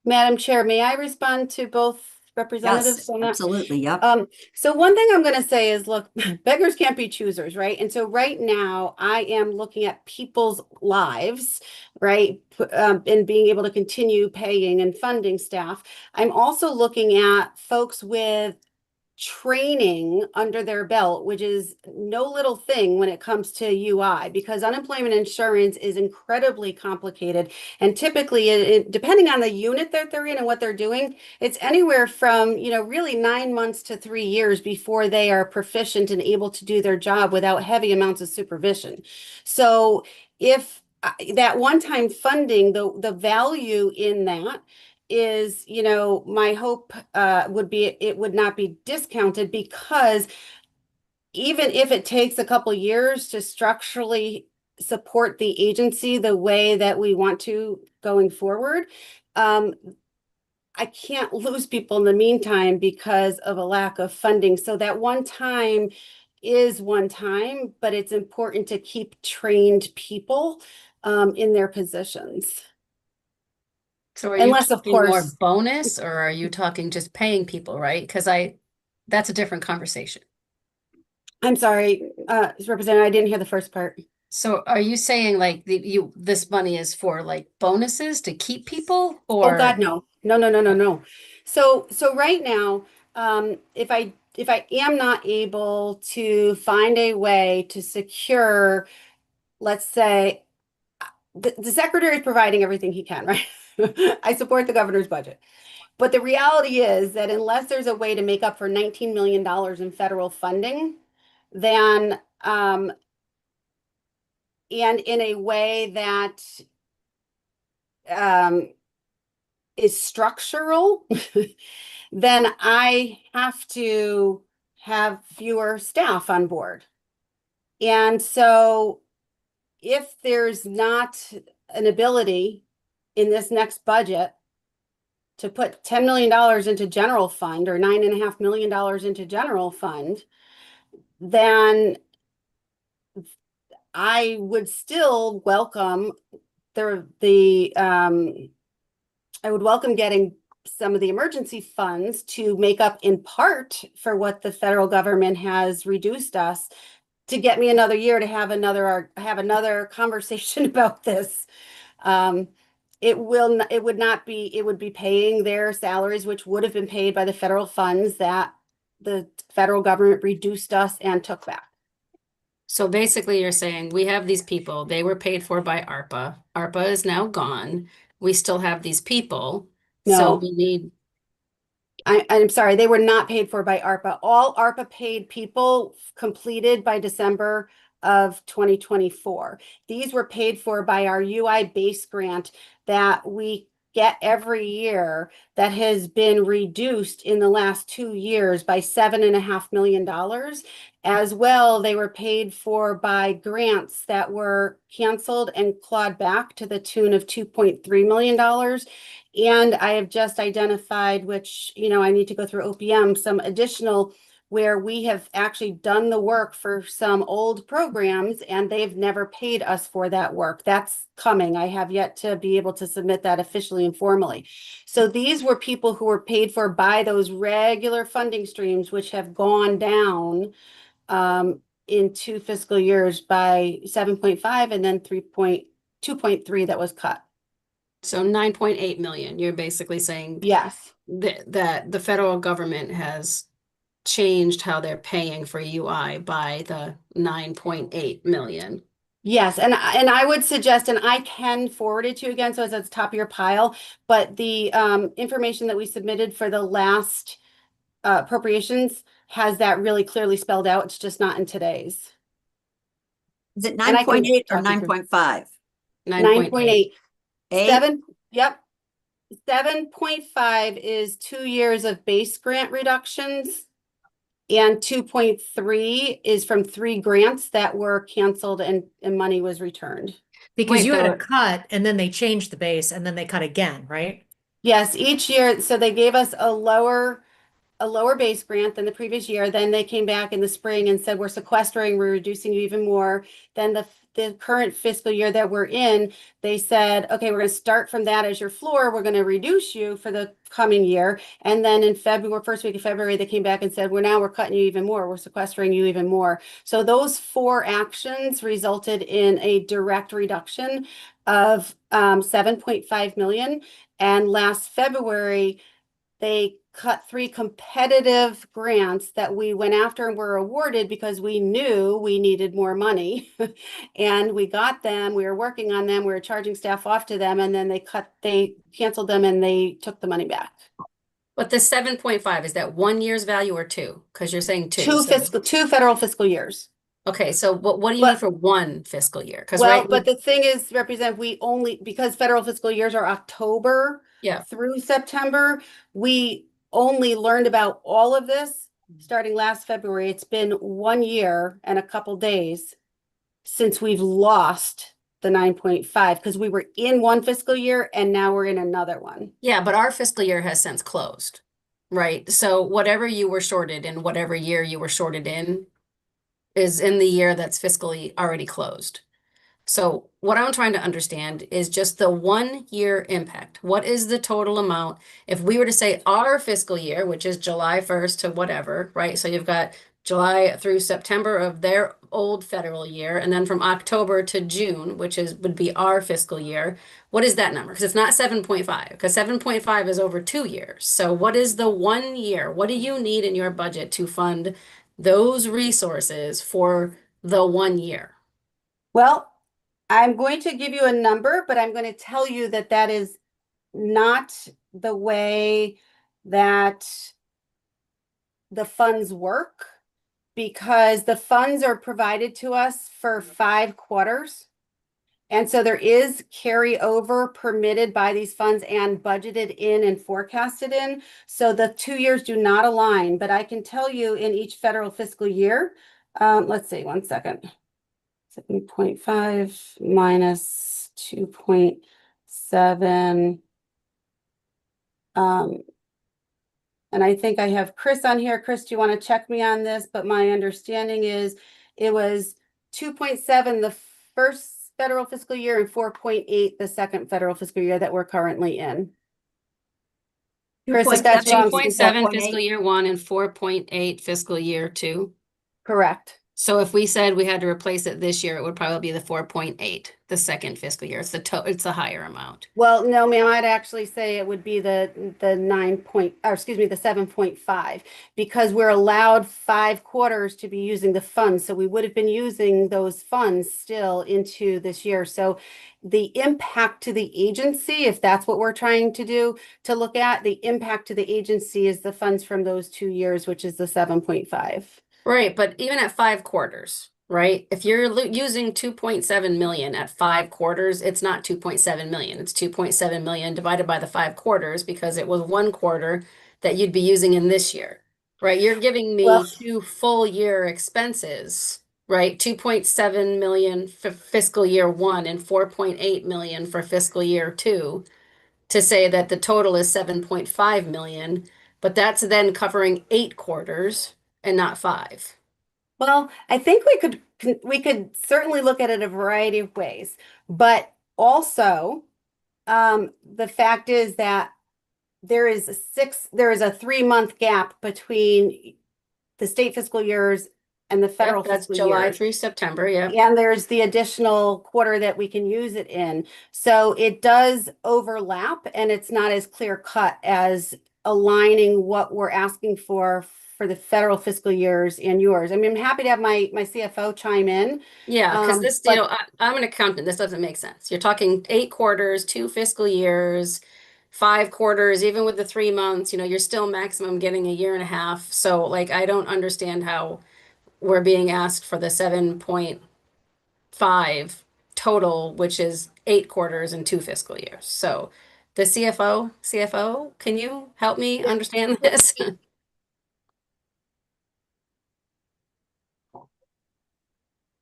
Madam Chair, may I respond to both representatives Yes, on that? absolutely. Yep. So one thing I'm going to say is, look, beggars can't be choosers, right? And so right now I am looking at people's lives, right? And being able to continue paying and funding staff. I'm also looking at folks with training under their belt, which is no little thing when it comes to UI, because unemployment insurance is incredibly complicated. And typically, depending on the unit that they're in and what they're doing, it's anywhere from, really 9 months to 3 years before they are proficient and able to do their job without heavy amounts of supervision. So if that one-time funding, the value in that is, my hope would be it would not be discounted, because even if it takes a couple years to structurally support the agency the way that we want to going forward, I can't lose people in the meantime because of a lack of funding. So that one time is one time, but it's important to keep trained people in their positions. So are you Unless, of talking more course, bonus or are you talking just paying people, right? Because that's a different conversation. I'm sorry, Representative, I didn't hear the first part. So are you saying like this money is for like bonuses to keep people Oh, God, or? no. No, no, no, no, no. So right now, if I am not able to find a way to secure, let's say, the secretary is providing everything he can, right? I support the governor's budget. But the reality is that unless there's a way to make up for $19 million in federal funding, then and in a way that um, is structural, then I have to have fewer staff on board. And so if there's not an ability in this next budget to put $10 million into general fund or $9.5 million into general fund, then I would still welcome I would welcome getting some of the emergency funds to make up in part for what the federal government has reduced us to get me another year to have another conversation about this. It would be paying their salaries, which would have been paid by the federal funds that the federal government reduced us and took back. So basically you're saying we have these people, they were paid for by ARPA. ARPA is now gone. We still have these people. So No. we need, I'm sorry, they were not paid for by ARPA. All ARPA paid people completed by December of 2024. These were paid for by our UI base grant that we get every year that has been reduced in the last 2 years by $7.5 million. As well, they were paid for by grants that were canceled and clawed back to the tune of $2.3 million. And I have just identified, which, I need to go through OPM, some additional where we have actually done the work for some old programs and they've never paid us for that work. That's coming. I have yet to be able to submit that officially and formally. So these were people who were paid for by those regular funding streams, which have gone down in 2 fiscal years by 7.5 and then 2.3 that was cut. so 9.8 million, you're basically saying Yes. that the federal government has changed how they're paying for UI by the 9.8 million. Yes, and I would suggest, and I can forward it to you again, so it's at the top of your pile, but the information that we submitted for the last appropriations has that really clearly spelled out. It's just not in today's. Is it And I can 9.8 or talk you through. 9.5? 9.8. 8? 7, yep. 7.5 is 2 years of base grant reductions. And 2.3 is from 3 grants that were canceled and money was returned. Because Wait, you had so- a cut and then they changed the base and then they cut again, right? Yes, each year, so they gave us a lower base grant than the previous year. Then they came back in the spring and said, we're sequestering, we're reducing you even more. Then the current fiscal year that we're in, they said, okay, we're going to start from that as your floor. We're going to reduce you for the coming year. And then in February, first week of February, they came back and said, we're cutting you even more. We're sequestering you even more. So those 4 actions resulted in a direct reduction of 7.5 million. And last February, they cut 3 competitive grants that we went after and were awarded because we knew we needed more money. And we got them, we were working on them, we were charging staff off to them, and then they canceled them and they took the money back. But the 7.5, is that 1 year's value or 2? Because you're saying 2. 2 federal fiscal years. Okay, so what do you need for 1 fiscal year? Because but the thing is, because federal fiscal years are October through September, we only learned about all of this starting last February. It's been 1 year and a couple days since we've lost the 9.5 because we were in 1 fiscal year and now we're in another one. Yeah, but our fiscal year has since closed, right? So whatever you were shorted in, whatever year you were shorted in, is in the year that's fiscally already closed. So what I'm trying to understand is just the 1 year impact. What is the total amount? If we were to say our fiscal year, which is July 1st to whatever, right? So you've got July through September of their old federal year, and then from October to June, which would be our fiscal year. What is that number? Because it's not 7.5, because 7.5 is over 2 years. So what is the 1 year? What do you need in your budget to fund those resources for the 1 year? Well, I'm going to give you a number, but I'm going to tell you that that is not the way that the funds work, because the funds are provided to us for 5 quarters. And so there is carryover permitted by these funds and budgeted in and forecasted in. So the 2 years do not align, but I can tell you in each federal fiscal year, let's see, 1 second. 7.5 minus 2.7. And I think I have Chris on here. Chris, do you want to check me on this? But my understanding is it was 2.7 the first federal fiscal year and 4.8 the second federal fiscal year that we're currently in. Chris, if that's wrong, 2.7 fiscal year 1 and 4.8 fiscal year 2. Correct. So if we said we had to replace it this year, it would probably be the 4.8, the second fiscal year. It's it's a higher amount. Well, no, ma'am, I'd actually say it would be the 7.5, because we're allowed 5 quarters to be using the funds. So we would have been using those funds still into this year. So the impact to the agency, if that's what we're trying to do, to look at, the impact to the agency is the funds from those 2 years, which is the 7.5. Right, but even at 5 quarters, right? If you're using 2.7 million at 5 quarters, it's not 2.7 million. It's 2.7 million divided by the 5 quarters, because it was 1 quarter that you'd be using in this year, right? You're giving me 2 full-year expenses, right? 2.7 million for fiscal year 1 and 4.8 million for fiscal year 2, to say that the total is 7.5 million, but that's then covering 8 quarters and not 5. Well, I think we could certainly look at it a variety of ways, but also the fact is that there is a 3-month gap between the state fiscal years and the federal That's fiscal July years. through September, yeah. And there's the additional quarter that we can use it in. So it does overlap, and it's not as clear cut as aligning what we're asking for the federal fiscal years and yours. I mean, I'm happy to have my CFO chime in. Yeah, because this, I'm an accountant. This doesn't make sense. You're talking 8 quarters, 2 fiscal years, 5 quarters, even with the 3 months, you're still maximum getting a year and a half. So like, I don't understand how we're being asked for the 7.5 total, which is 8 quarters and 2 fiscal years. So the CFO, can you help me understand this?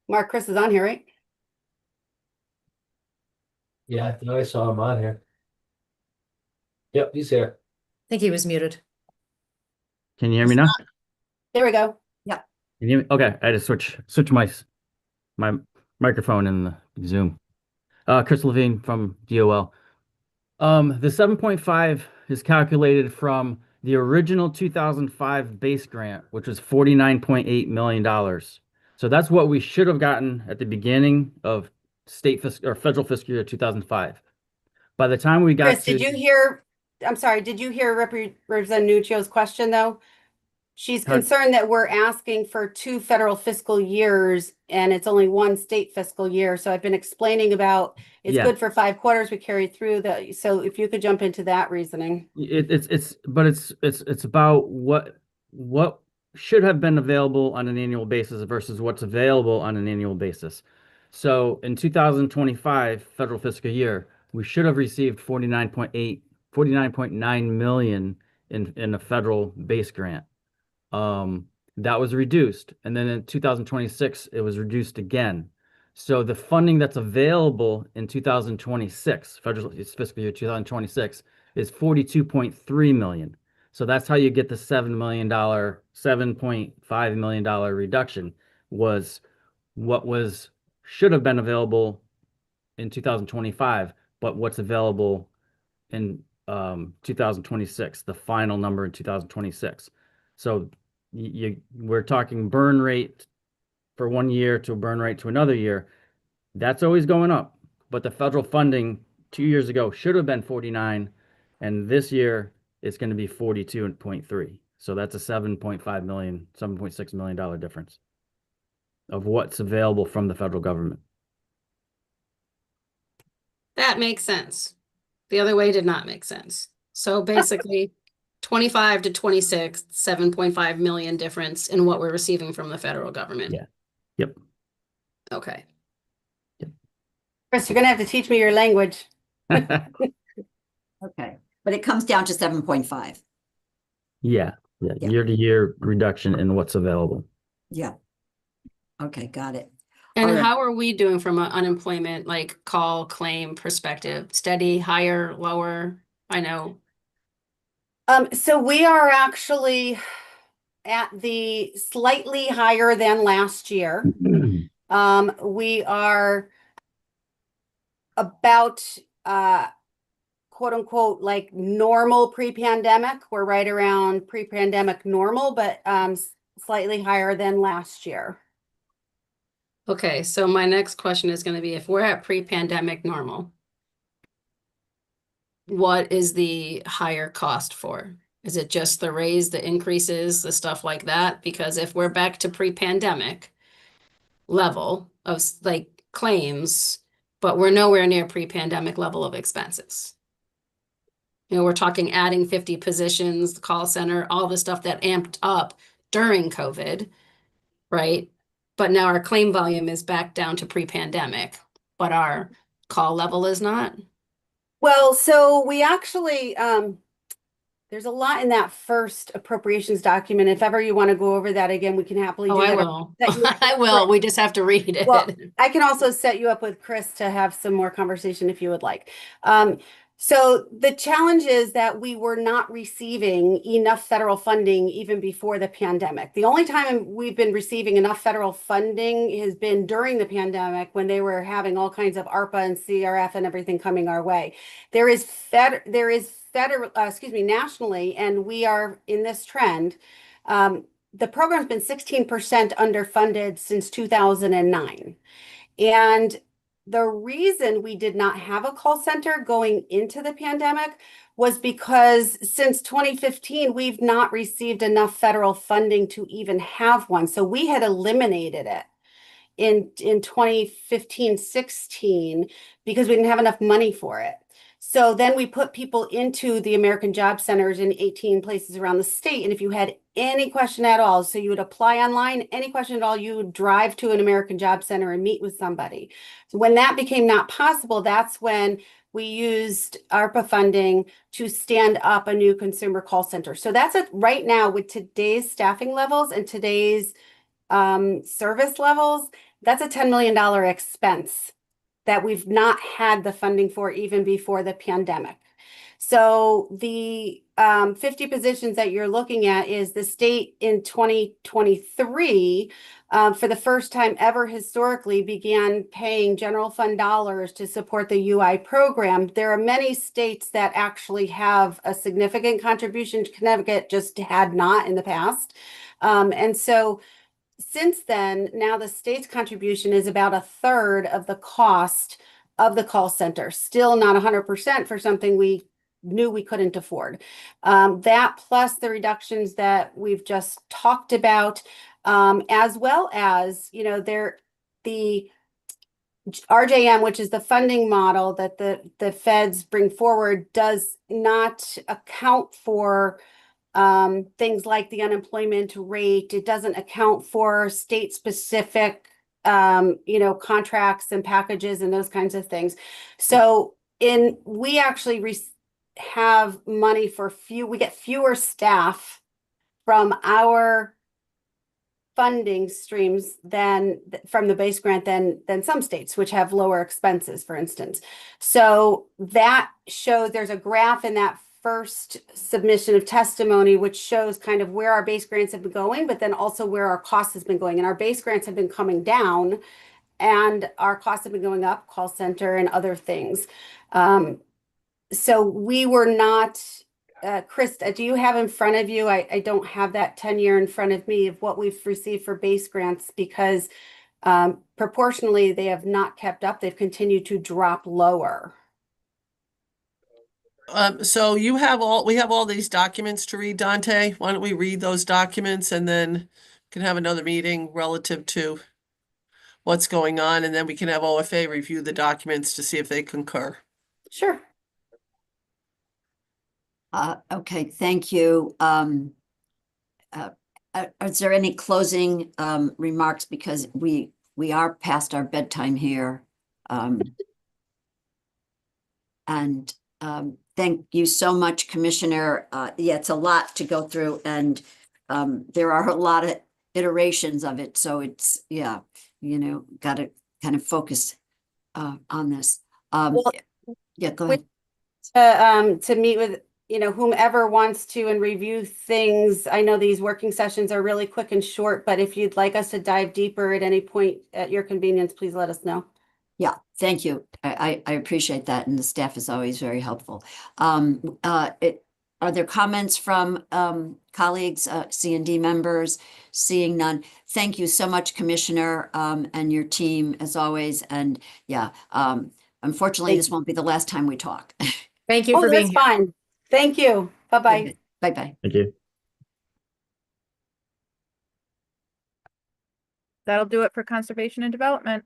Mark, Chris is on here, right? Yeah, I thought I saw him on here. Yep, he's here. I think he was muted. Can you hear me now? There we go. Yeah. Can you hear me? Okay, I just switch my microphone in the Zoom. Chris Levine from DOL. The 7.5 is calculated from the original 2005 base grant, which was $49.8 million. So that's what we should have gotten at the beginning of federal fiscal year 2005. By the time we got Chris, did you hear Representative Nuccio's question, though? She's concerned that we're asking for 2 federal fiscal years and it's only 1 state fiscal year. So I've been explaining about it's good for 5 quarters. We carry through so if you could jump into that reasoning. It's about what should have been available on an annual basis versus what's available on an annual basis. So in 2025 federal fiscal year, we should have received 49.9 million in a federal base grant. That was reduced, and then in 2026 it was reduced again. So the funding that's available in 2026 federal fiscal year 2026 is 42.3 million. So that's how you get the $7.5 million reduction, was what should have been available in 2025, but what's available in 2026, the final number in 2026. So we're talking burn rate for 1 year to a burn rate to another year. That's always going up. But the federal funding 2 years ago should have been 49, and this year it's going to be 42.3. So that's a $7.6 million difference of what's available from the federal government. That makes sense. The other way did not make sense. So basically 25 to 26, 7.5 million difference in what we're receiving from the federal government. Yeah. Yep. Okay. Chris, you're gonna have to teach me your language. Okay, but it comes down to 7.5. Yeah. Year to year reduction in what's available. Yeah. Okay, got it. And All right. how are we doing from an unemployment, like call claim perspective? Steady, higher, lower? I know. So we are actually at the slightly higher than last year. We are about quote unquote like normal pre-pandemic. We're right around pre-pandemic normal, but slightly higher than last year. Okay, so my next question is going to be, if we're at pre-pandemic normal, what is the higher cost for? Is it just the raise, the increases, the stuff like that? Because if we're back to pre-pandemic level of like claims, but we're nowhere near pre-pandemic level of expenses. You know, we're talking adding 50 positions, the call center, all the stuff that amped up during COVID, right? But now our claim volume is back down to pre-pandemic, but our call level is not. Well, so we actually, there's a lot in that first appropriations document. If ever you want to go over that again, we can happily do I that. will. I will. We just have to read it. Well, I can also set you up with Chris to have some more conversation if you would like. So the challenge is that we were not receiving enough federal funding even before the pandemic. The only time we've been receiving enough federal funding has been during the pandemic when they were having all kinds of ARPA and CRF and everything coming our way. There is federal, nationally, and we are in this trend. The program's been 16% underfunded since 2009. And the reason we did not have a call center going into the pandemic was because since 2015, we've not received enough federal funding to even have one. So we had eliminated it in 2015-16 because we didn't have enough money for it. So then we put people into the American Job Centers in 18 places around the state. And if you had any question at all, so you would apply online, any question at all, you would drive to an American Job Center and meet with somebody. So when that became not possible, that's when we used ARPA funding to stand up a new consumer call center. So that's right now with today's staffing levels and today's service levels, that's a $10 million expense that we've not had the funding for even before the pandemic. So the 50 positions that you're looking at is the state in 2023, for the first time ever historically, began paying general fund dollars to support the UI program. There are many states that actually have a significant contribution. Connecticut just had not in the past. And so since then, now the state's contribution is about a third of the cost of the call center. Still not 100% for something we knew we couldn't afford. That plus the reductions that we've just talked about, as well as, the RJM, which is the funding model that the feds bring forward, does not account for things like the unemployment rate. It doesn't account for state specific, contracts and packages and those kinds of things. So we actually have money for we get fewer staff from our funding streams than from the base grant than some states, which have lower expenses, for instance. So that shows, there's a graph in that first submission of testimony, which shows kind of where our base grants have been going, but then also where our cost has been going. And our base grants have been coming down and our costs have been going up, call center and other things. So we were not, Chris, do you have in front of you? I don't have that 10-year in front of me of what we've received for base grants because proportionally they have not kept up. They've continued to drop lower. So we have all these documents to read, Dante. Why don't we read those documents and then can have another meeting relative to what's going on, and then we can have OFA review the documents to see if they concur. Sure. Okay, thank you. Is there any closing remarks, because we are past our bedtime here? And thank you so much, Commissioner. Yeah, it's a lot to go through, and there are a lot of iterations of it. So it's, yeah, got to kind of focus on this. Yeah, go ahead. To meet with, whomever wants to and review things. I know these working sessions are really quick and short, but if you'd like us to dive deeper at any point at your convenience, please let us know. Yeah, thank you. I appreciate that, and the staff is always very helpful. Are there comments from colleagues, C&D members? Seeing none. Thank you so much, Commissioner, and your team as always. And yeah, unfortunately, this won't be the last time we talk. Thank you for being here. Fine. Thank you. Bye-bye. Bye-bye. Thank you. That'll do it for conservation and development.